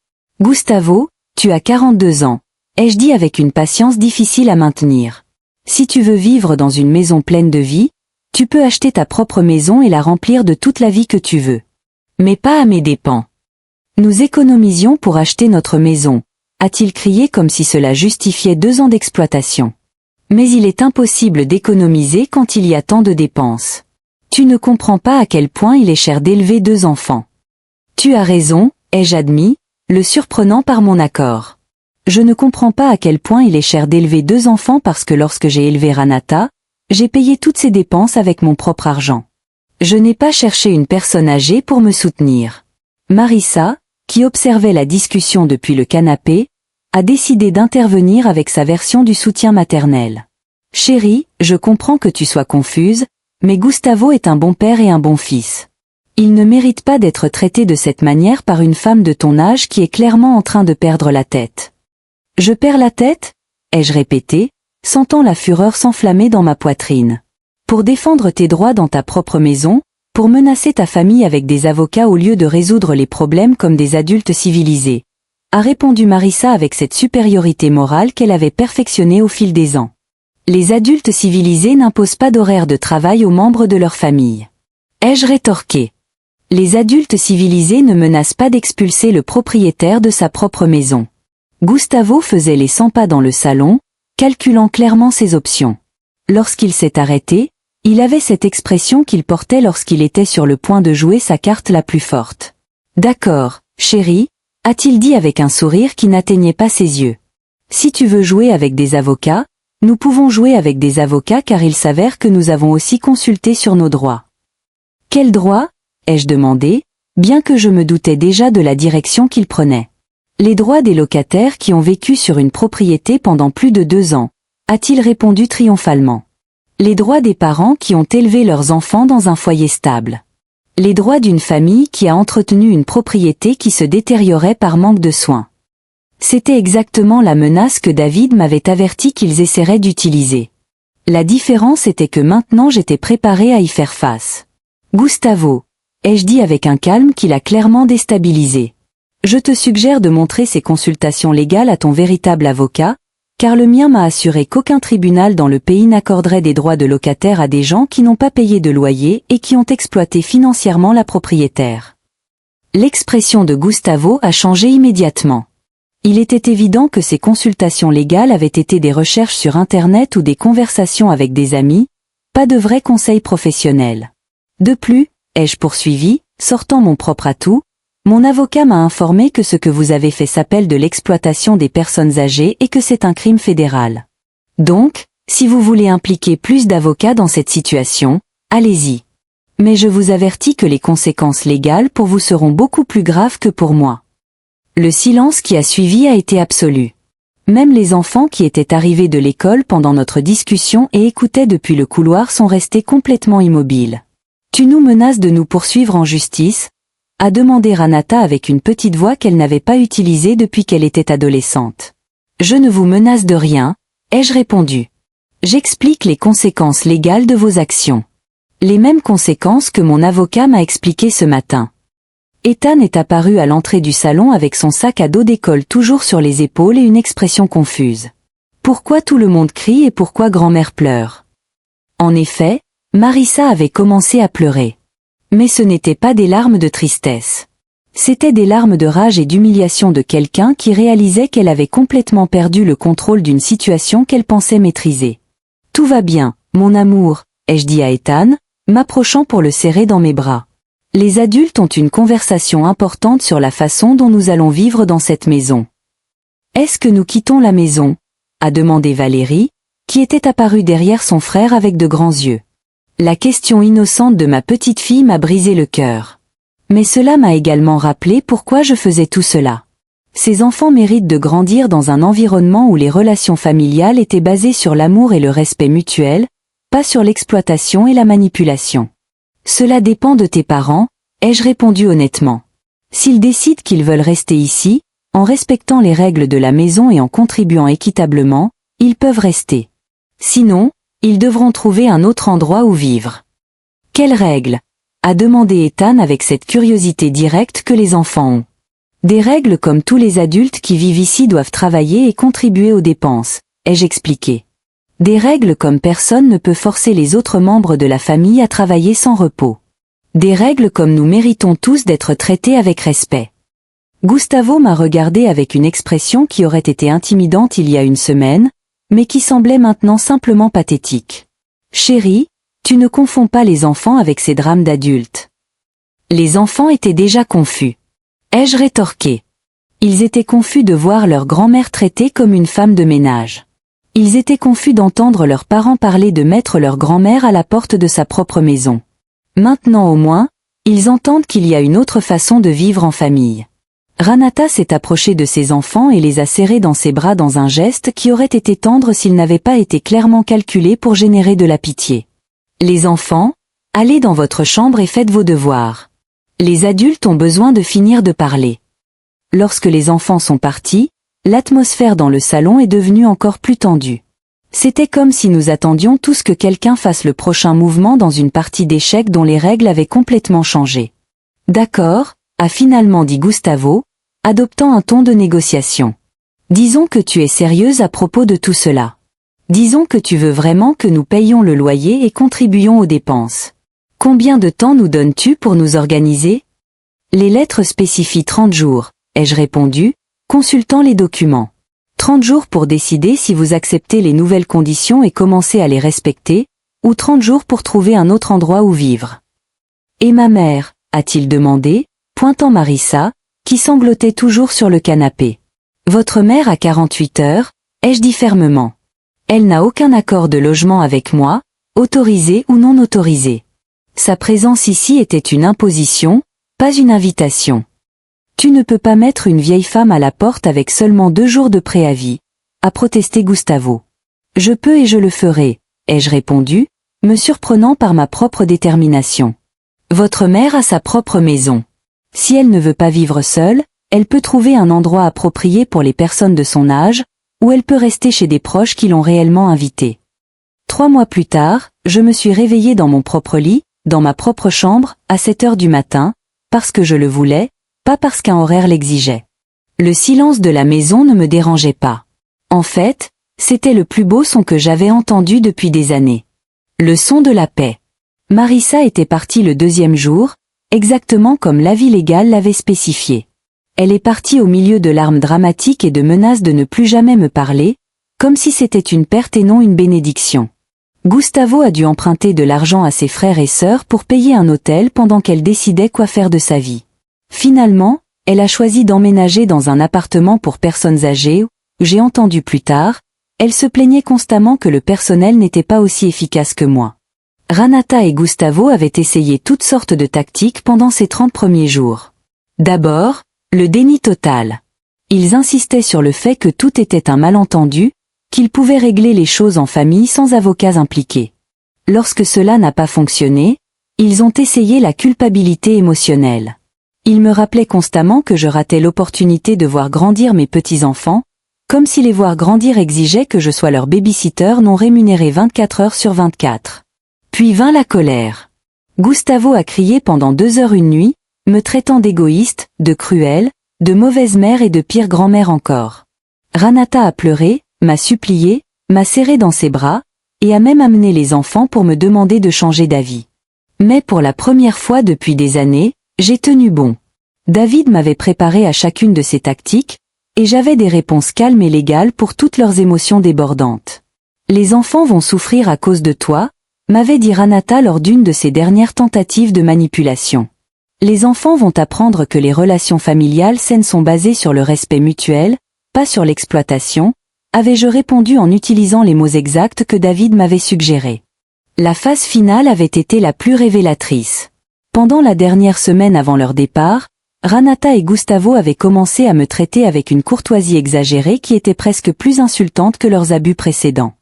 Gustavo, tu as 42 ans, ai-je dit avec une patience difficile à maintenir. Si tu veux vivre dans une maison pleine de vie, tu peux acheter ta propre maison et la remplir de toute la vie que tu veux. Mais pas à mes dépens. Nous économisions pour acheter notre maison, a-t-il crié comme si cela justifiait 2 ans d'exploitation. Mais il est impossible d'économiser quand il y a tant de dépenses. Tu ne comprends pas à quel point il est cher d'élever 2 enfants. Tu as raison, ai-je admis, le surprenant par mon accord. Je ne comprends pas à quel point il est cher d'élever 2 enfants parce que lorsque j'ai élevé Ranata, j'ai payé toutes ces dépenses avec mon propre argent. Je n'ai pas cherché une personne âgée pour me soutenir. Marissa, qui observait la discussion depuis le canapé, a décidé d'intervenir avec sa version du soutien maternel. Chérie, je comprends que tu sois confuse, mais Gustavo est un bon père et un bon fils. Il ne mérite pas d'être traité de cette manière par une femme de ton âge qui est clairement en train de perdre la tête. Je perds la tête ? Ai-je répété, sentant la fureur s'enflammer dans ma poitrine. Pour défendre tes droits dans ta propre maison, pour menacer ta famille avec des avocats au lieu de résoudre les problèmes comme des adultes civilisés, a répondu Marissa avec cette supériorité morale qu'elle avait perfectionnée au fil des ans. Les adultes civilisés n'imposent pas d'horaire de travail aux membres de leur famille. Ai-je rétorqué. Les adultes civilisés ne menacent pas d'expulser le propriétaire de sa propre maison. Gustavo faisait les 100 pas dans le salon, calculant clairement ses options. Lorsqu'il s'est arrêté, il avait cette expression qu'il portait lorsqu'il était sur le point de jouer sa carte la plus forte. « D'accord, chérie », a-t-il dit avec un sourire qui n'atteignait pas ses yeux. « Si tu veux jouer avec des avocats, nous pouvons jouer avec des avocats car il s'avère que nous avons aussi consulté sur nos droits. » « Quels droits ?» ai-je demandé, bien que je me doutais déjà de la direction qu'il prenait. « Les droits des locataires qui ont vécu sur une propriété pendant plus de 2 ans, a-t-il répondu triomphalement. Les droits des parents qui ont élevé leurs enfants dans un foyer stable. Les droits d'une famille qui a entretenu une propriété qui se détériorait par manque de soins. C'était exactement la menace que David m'avait averti qu'ils essaieraient d'utiliser. La différence était que maintenant j'étais préparé à y faire face. « Gustavo », ai-je dit avec un calme qui l'a clairement déstabilisé. « Je te suggère de montrer ces consultations légales à ton véritable avocat, car le mien m'a assuré qu'aucun tribunal dans le pays n'accorderait des droits de locataire à des gens qui n'ont pas payé de loyer et qui ont exploité financièrement la propriétaire. » L'expression de Gustavo a changé immédiatement. Il était évident que ces consultations légales avaient été des recherches sur Internet ou des conversations avec des amis, pas de vrais conseils professionnels. De plus, ai-je poursuivi, sortant mon propre atout, mon avocat m'a informé que ce que vous avez fait s'appelle de l'exploitation des personnes âgées et que c'est un crime fédéral. Donc, si vous voulez impliquer plus d'avocats dans cette situation, allez-y. Mais je vous avertis que les conséquences légales pour vous seront beaucoup plus graves que pour moi. Le silence qui a suivi a été absolu. Même les enfants qui étaient arrivés de l'école pendant notre discussion et écoutaient depuis le couloir sont restés complètement immobiles. « Tu nous menaces de nous poursuivre en justice ?» a demandé Ranata avec une petite voix qu'elle n'avait pas utilisée depuis qu'elle était adolescente. « Je ne vous menace de rien, » ai-je répondu. « J'explique les conséquences légales de vos actions. Les mêmes conséquences que mon avocat m'a expliquées ce matin. » Ethan est apparu à l'entrée du salon avec son sac à dos d'école toujours sur les épaules et une expression confuse. Pourquoi tout le monde crie et pourquoi grand-mère pleure? En effet, Marissa avait commencé à pleurer. Mais ce n'étaient pas des larmes de tristesse. C'étaient des larmes de rage et d'humiliation de quelqu'un qui réalisait qu'elle avait complètement perdu le contrôle d'une situation qu'elle pensait maîtriser. Tout va bien, mon amour, ai-je dit à Ethan, m'approchant pour le serrer dans mes bras. Les adultes ont une conversation importante sur la façon dont nous allons vivre dans cette maison. Est-ce que nous quittons la maison? A demandé Valérie, qui était apparue derrière son frère avec de grands yeux. La question innocente de ma petite fille m'a brisé le cœur. Mais cela m'a également rappelé pourquoi je faisais tout cela. Ces enfants méritent de grandir dans un environnement où les relations familiales étaient basées sur l'amour et le respect mutuel, pas sur l'exploitation et la manipulation. Cela dépend de tes parents, ai-je répondu honnêtement. S'ils décident qu'ils veulent rester ici, en respectant les règles de la maison et en contribuant équitablement, ils peuvent rester. Sinon, ils devront trouver un autre endroit où vivre. Quelles règles? A demandé Ethan avec cette curiosité directe que les enfants ont. Des règles comme tous les adultes qui vivent ici doivent travailler et contribuer aux dépenses, ai-je expliqué. Des règles comme personne ne peut forcer les autres membres de la famille à travailler sans repos. Des règles comme nous méritons tous d'être traités avec respect. Gustavo m'a regardé avec une expression qui aurait été intimidante il y a une semaine, mais qui semblait maintenant simplement pathétique. Chérie, tu ne confonds pas les enfants avec ces drames d'adultes. Les enfants étaient déjà confus. Ai-je rétorqué. Ils étaient confus de voir leur grand-mère traitée comme une femme de ménage. Ils étaient confus d'entendre leurs parents parler de mettre leur grand-mère à la porte de sa propre maison. Maintenant au moins, ils entendent qu'il y a une autre façon de vivre en famille. Ranata s'est approchée de ses enfants et les a serrés dans ses bras dans un geste qui aurait été tendre s'il n'avait pas été clairement calculé pour générer de la pitié. Les enfants, allez dans votre chambre et faites vos devoirs. Les adultes ont besoin de finir de parler. Lorsque les enfants sont partis, l'atmosphère dans le salon est devenue encore plus tendue. C'était comme si nous attendions tous que quelqu'un fasse le prochain mouvement dans une partie d'échecs dont les règles avaient complètement changé. D'accord, a finalement dit Gustavo, adoptant un ton de négociation. Disons que tu es sérieuse à propos de tout cela. Disons que tu veux vraiment que nous payions le loyer et contribuions aux dépenses. Combien de temps nous donnes-tu pour nous organiser? Les lettres spécifient 30 jours, ai-je répondu, consultant les documents. 30 jours pour décider si vous acceptez les nouvelles conditions et commencer à les respecter, ou 30 jours pour trouver un autre endroit où vivre. Et ma mère, a-t-il demandé, pointant Marissa, qui sanglotait toujours sur le canapé. Votre mère a 48 heures, ai-je dit fermement. Elle n'a aucun accord de logement avec moi, autorisé ou non autorisé. Sa présence ici était une imposition, pas une invitation. Tu ne peux pas mettre une vieille femme à la porte avec seulement 2 jours de préavis, a protesté Gustavo. Je peux et je le ferai, ai-je répondu, me surprenant par ma propre détermination. Votre mère a sa propre maison. Si elle ne veut pas vivre seule, elle peut trouver un endroit approprié pour les personnes de son âge, ou elle peut rester chez des proches qui l'ont réellement invitée. 3 mois plus tard, je me suis réveillée dans mon propre lit, dans ma propre chambre, à 7 heures du matin, parce que je le voulais, pas parce qu'un horaire l'exigeait. Le silence de la maison ne me dérangeait pas. En fait, c'était le plus beau son que j'avais entendu depuis des années. Le son de la paix. Marissa était partie le 2e jour, exactement comme l'avis légal l'avait spécifié. Elle est partie au milieu de larmes dramatiques et de menaces de ne plus jamais me parler, comme si c'était une perte et non une bénédiction. Gustavo a dû emprunter de l'argent à ses frères et sœurs pour payer un hôtel pendant qu'elle décidait quoi faire de sa vie. Finalement, elle a choisi d'emménager dans un appartement pour personnes âgées où, j'ai entendu plus tard, elle se plaignait constamment que le personnel n'était pas aussi efficace que moi. Ranata et Gustavo avaient essayé toutes sortes de tactiques pendant ces 30 premiers jours. D'abord, le déni total. Ils insistaient sur le fait que tout était un malentendu, qu'ils pouvaient régler les choses en famille sans avocats impliqués. Lorsque cela n'a pas fonctionné, ils ont essayé la culpabilité émotionnelle. Ils me rappelaient constamment que je ratais l'opportunité de voir grandir mes petits-enfants, comme si les voir grandir exigeait que je sois leur babysitter non rémunéré 24 heures sur 24. Puis vint la colère. Gustavo a crié pendant 2 heures une nuit, me traitant d'égoïste, de cruelle, de mauvaise mère et de pire grand-mère encore. Ranata a pleuré, m'a supplié, m'a serré dans ses bras, et a même amené les enfants pour me demander de changer d'avis. Mais pour la première fois depuis des années, j'ai tenu bon. David m'avait préparé à chacune de ces tactiques, et j'avais des réponses calmes et légales pour toutes leurs émotions débordantes. Les enfants vont souffrir à cause de toi, m'avait dit Ranata lors d'une de ses dernières tentatives de manipulation. Les enfants vont apprendre que les relations familiales saines sont basées sur le respect mutuel, pas sur l'exploitation, avais-je répondu en utilisant les mots exacts que David m'avait suggérés. La phase finale avait été la plus révélatrice. Pendant la dernière semaine avant leur départ, Ranata et Gustavo avaient commencé à me traiter avec une courtoisie exagérée qui était presque plus insultante que leurs abus précédents.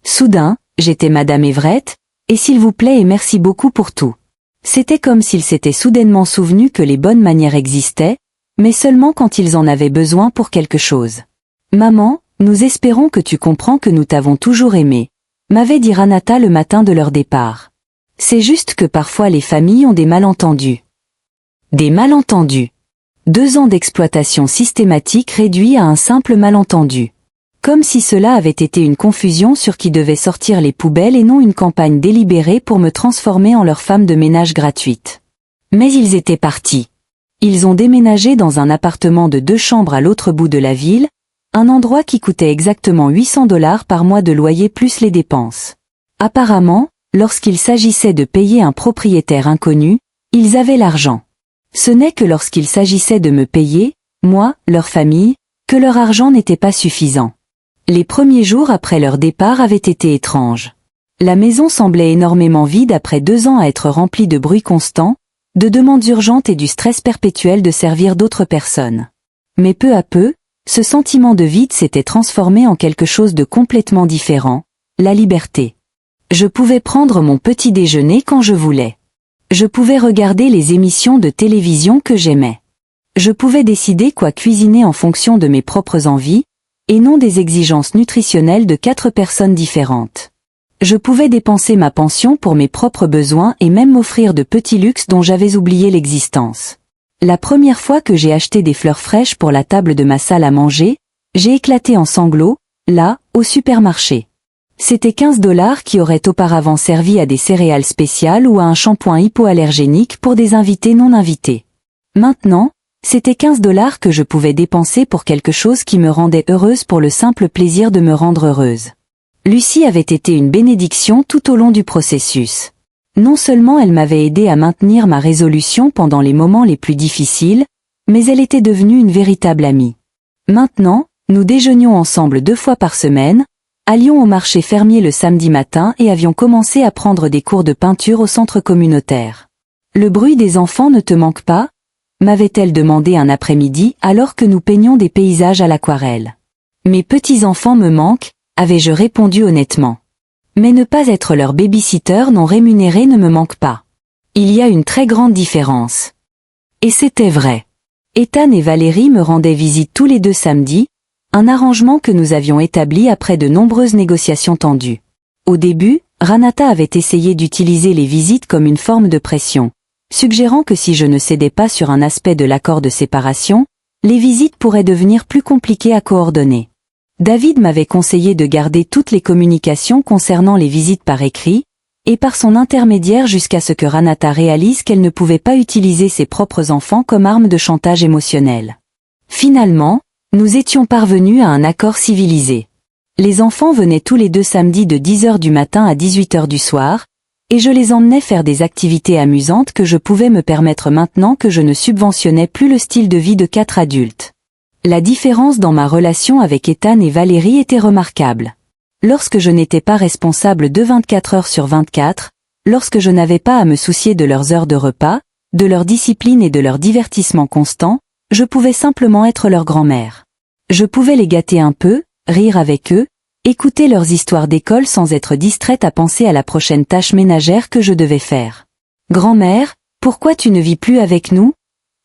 Soudain, j'étais Madame Everett, et s'il vous plaît et merci beaucoup pour tout. C'était comme s'ils s'étaient soudainement souvenus que les bonnes manières existaient, mais seulement quand ils en avaient besoin pour quelque chose. Maman, nous espérons que tu comprends que nous t'avons toujours aimé, m'avait dit Ranata le matin de leur départ. C'est juste que parfois les familles ont des malentendus. Des malentendus. 2 ans d'exploitation systématique réduits à un simple malentendu. Comme si cela avait été une confusion sur qui devait sortir les poubelles et non une campagne délibérée pour me transformer en leur femme de ménage gratuite. Mais ils étaient partis. Ils ont déménagé dans un appartement de 2 chambres à l'autre bout de la ville, un endroit qui coûtait exactement $800 par mois de loyer plus les dépenses. Apparemment, lorsqu'il s'agissait de payer un propriétaire inconnu, ils avaient l'argent. Ce n'est que lorsqu'il s'agissait de me payer, moi, leur famille, que leur argent n'était pas suffisant. Les premiers jours après leur départ avaient été étranges. La maison semblait énormément vide après 2 ans à être remplie de bruit constant, de demandes urgentes et du stress perpétuel de servir d'autres personnes. Mais peu à peu, ce sentiment de vide s'était transformé en quelque chose de complètement différent, la liberté. Je pouvais prendre mon petit déjeuner quand je voulais. Je pouvais regarder les émissions de télévision que j'aimais. Je pouvais décider quoi cuisiner en fonction de mes propres envies, et non des exigences nutritionnelles de 4 personnes différentes. Je pouvais dépenser ma pension pour mes propres besoins et même m'offrir de petits luxes dont j'avais oublié l'existence. La première fois que j'ai acheté des fleurs fraîches pour la table de ma salle à manger, j'ai éclaté en sanglots, là, au supermarché. C'était $15 qui auraient auparavant servi à des céréales spéciales ou à un shampoing hypoallergénique pour des invités non invités. Maintenant, c'était $15 que je pouvais dépenser pour quelque chose qui me rendait heureuse pour le simple plaisir de me rendre heureuse. Lucie avait été une bénédiction tout au long du processus. Non seulement elle m'avait aidé à maintenir ma résolution pendant les moments les plus difficiles, mais elle était devenue une véritable amie. Maintenant, nous déjeunions ensemble 2 fois par semaine, allions au marché fermier le samedi matin et avions commencé à prendre des cours de peinture au centre communautaire. Le bruit des enfants ne te manque pas ? M'avait-elle demandé un après-midi alors que nous peignions des paysages à l'aquarelle. Mes petits-enfants me manquent, avais-je répondu honnêtement. Mais ne pas être leur baby-sitter non rémunéré ne me manque pas. Il y a une très grande différence. Et c'était vrai. Ethan et Valérie me rendaient visite tous les 2 samedis, un arrangement que nous avions établi après de nombreuses négociations tendues. Au début, Ranata avait essayé d'utiliser les visites comme une forme de pression, suggérant que si je ne cédais pas sur un aspect de l'accord de séparation, les visites pourraient devenir plus compliquées à coordonner. David m'avait conseillé de garder toutes les communications concernant les visites par écrit, et par son intermédiaire jusqu'à ce que Ranata réalise qu'elle ne pouvait pas utiliser ses propres enfants comme arme de chantage émotionnel. Finalement, nous étions parvenus à un accord civilisé. Les enfants venaient tous les 2 samedis de 10h du matin à 18h du soir, et je les emmenais faire des activités amusantes que je pouvais me permettre maintenant que je ne subventionnais plus le style de vie de 4 adultes. La différence dans ma relation avec Ethan et Valérie était remarquable. Lorsque je n'étais pas responsable de 24 heures sur 24, lorsque je n'avais pas à me soucier de leurs heures de repas, de leur discipline et de leur divertissement constant, je pouvais simplement être leur grand-mère. Je pouvais les gâter un peu, rire avec eux, écouter leurs histoires d'école sans être distraite à penser à la prochaine tâche ménagère que je devais faire. « Grand-mère, pourquoi tu ne vis plus avec nous ?»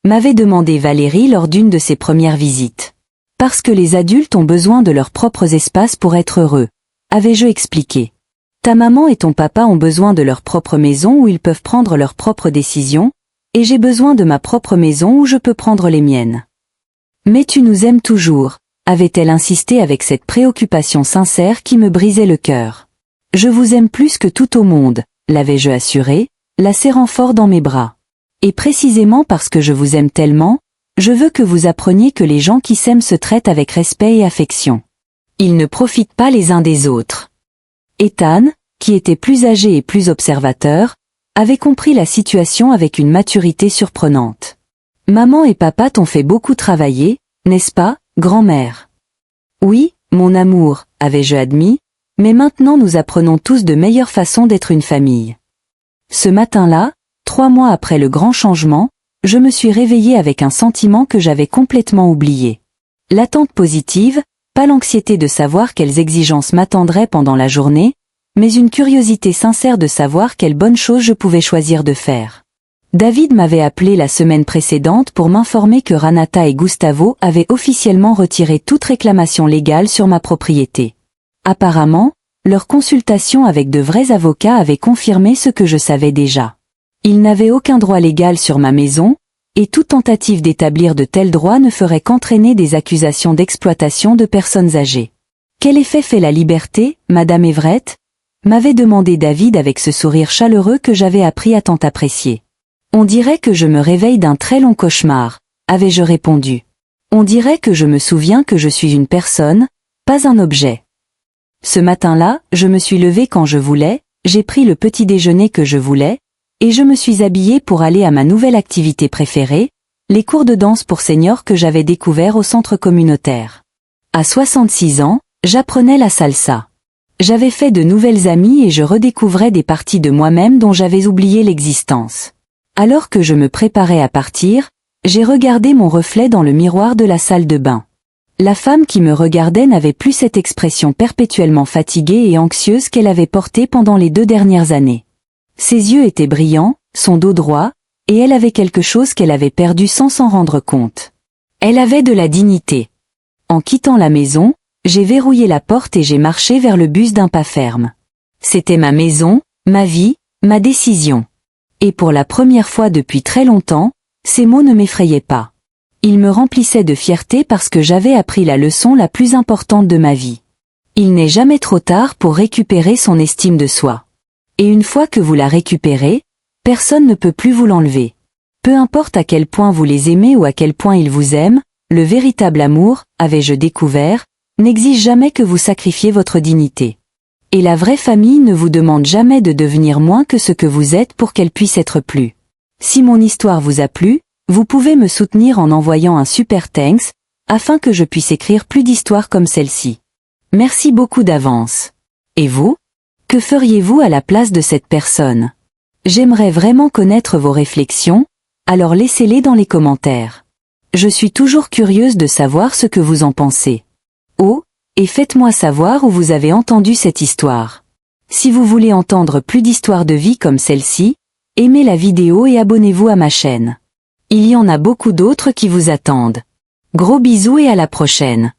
m'avait demandé Valérie lors d'une de ses premières visites. « Parce que les adultes ont besoin de leurs propres espaces pour être heureux, avais-je expliqué. Ta maman et ton papa ont besoin de leur propre maison où ils peuvent prendre leurs propres décisions, et j'ai besoin de ma propre maison où je peux prendre les miennes. Mais tu nous aimes toujours, avait-elle insisté avec cette préoccupation sincère qui me brisait le cœur. Je vous aime plus que tout au monde, l'avais-je assuré, la serrant fort dans mes bras. Et précisément parce que je vous aime tellement, je veux que vous appreniez que les gens qui s'aiment se traitent avec respect et affection. Ils ne profitent pas les uns des autres. Ethan, qui était plus âgé et plus observateur, avait compris la situation avec une maturité surprenante. Maman et papa t'ont fait beaucoup travailler, n'est-ce pas, grand-mère? Oui, mon amour, avais-je admis, mais maintenant nous apprenons tous de meilleures façons d'être une famille. Ce matin-là, 3 mois après le grand changement, je me suis réveillée avec un sentiment que j'avais complètement oublié. L'attente positive, pas l'anxiété de savoir quelles exigences m'attendraient pendant la journée, mais une curiosité sincère de savoir quelles bonnes choses je pouvais choisir de faire. David m'avait appelé la semaine précédente pour m'informer que Renata et Gustavo avaient officiellement retiré toute réclamation légale sur ma propriété. Apparemment, leur consultation avec de vrais avocats avait confirmé ce que je savais déjà. Ils n'avaient aucun droit légal sur ma maison, et toute tentative d'établir de tels droits ne ferait qu'entraîner des accusations d'exploitation de personnes âgées. Quel effet fait la liberté, Madame Everett? M'avait demandé David avec ce sourire chaleureux que j'avais appris à tant apprécier. On dirait que je me réveille d'un très long cauchemar, avais-je répondu. On dirait que je me souviens que je suis une personne, pas un objet. Ce matin-là, je me suis levée quand je voulais, j'ai pris le petit déjeuner que je voulais, et je me suis habillée pour aller à ma nouvelle activité préférée, les cours de danse pour seniors que j'avais découverts au centre communautaire. À 66 ans, j'apprenais la salsa. J'avais fait de nouvelles amies et je redécouvrais des parties de moi-même dont j'avais oublié l'existence. Alors que je me préparais à partir, j'ai regardé mon reflet dans le miroir de la salle de bain. La femme qui me regardait n'avait plus cette expression perpétuellement fatiguée et anxieuse qu'elle avait portée pendant les 2 dernières années. Ses yeux étaient brillants, son dos droit, et elle avait quelque chose qu'elle avait perdu sans s'en rendre compte. Elle avait de la dignité. En quittant la maison, j'ai verrouillé la porte et j'ai marché vers le bus d'un pas ferme. C'était ma maison, ma vie, ma décision. Et pour la première fois depuis très longtemps, ces mots ne m'effrayaient pas. Ils me remplissaient de fierté parce que j'avais appris la leçon la plus importante de ma vie. Il n'est jamais trop tard pour récupérer son estime de soi. Et une fois que vous la récupérez, personne ne peut plus vous l'enlever. Peu importe à quel point vous les aimez ou à quel point ils vous aiment, le véritable amour, avais-je découvert, n'exige jamais que vous sacrifiez votre dignité. Et la vraie famille ne vous demande jamais de devenir moins que ce que vous êtes pour qu'elle puisse être plus. Si mon histoire vous a plu, vous pouvez me soutenir en envoyant un super thanks, afin que je puisse écrire plus d'histoires comme celle-ci. Merci beaucoup d'avance. Et vous? Que feriez-vous à la place de cette personne? J'aimerais vraiment connaître vos réflexions, alors laissez-les dans les commentaires. Je suis toujours curieuse de savoir ce que vous en pensez. Oh, et faites-moi savoir où vous avez entendu cette histoire. Si vous voulez entendre plus d'histoires de vie comme celle-ci, aimez la vidéo et abonnez-vous à ma chaîne. Il y en a beaucoup d'autres qui vous attendent. Gros bisous et à la prochaine.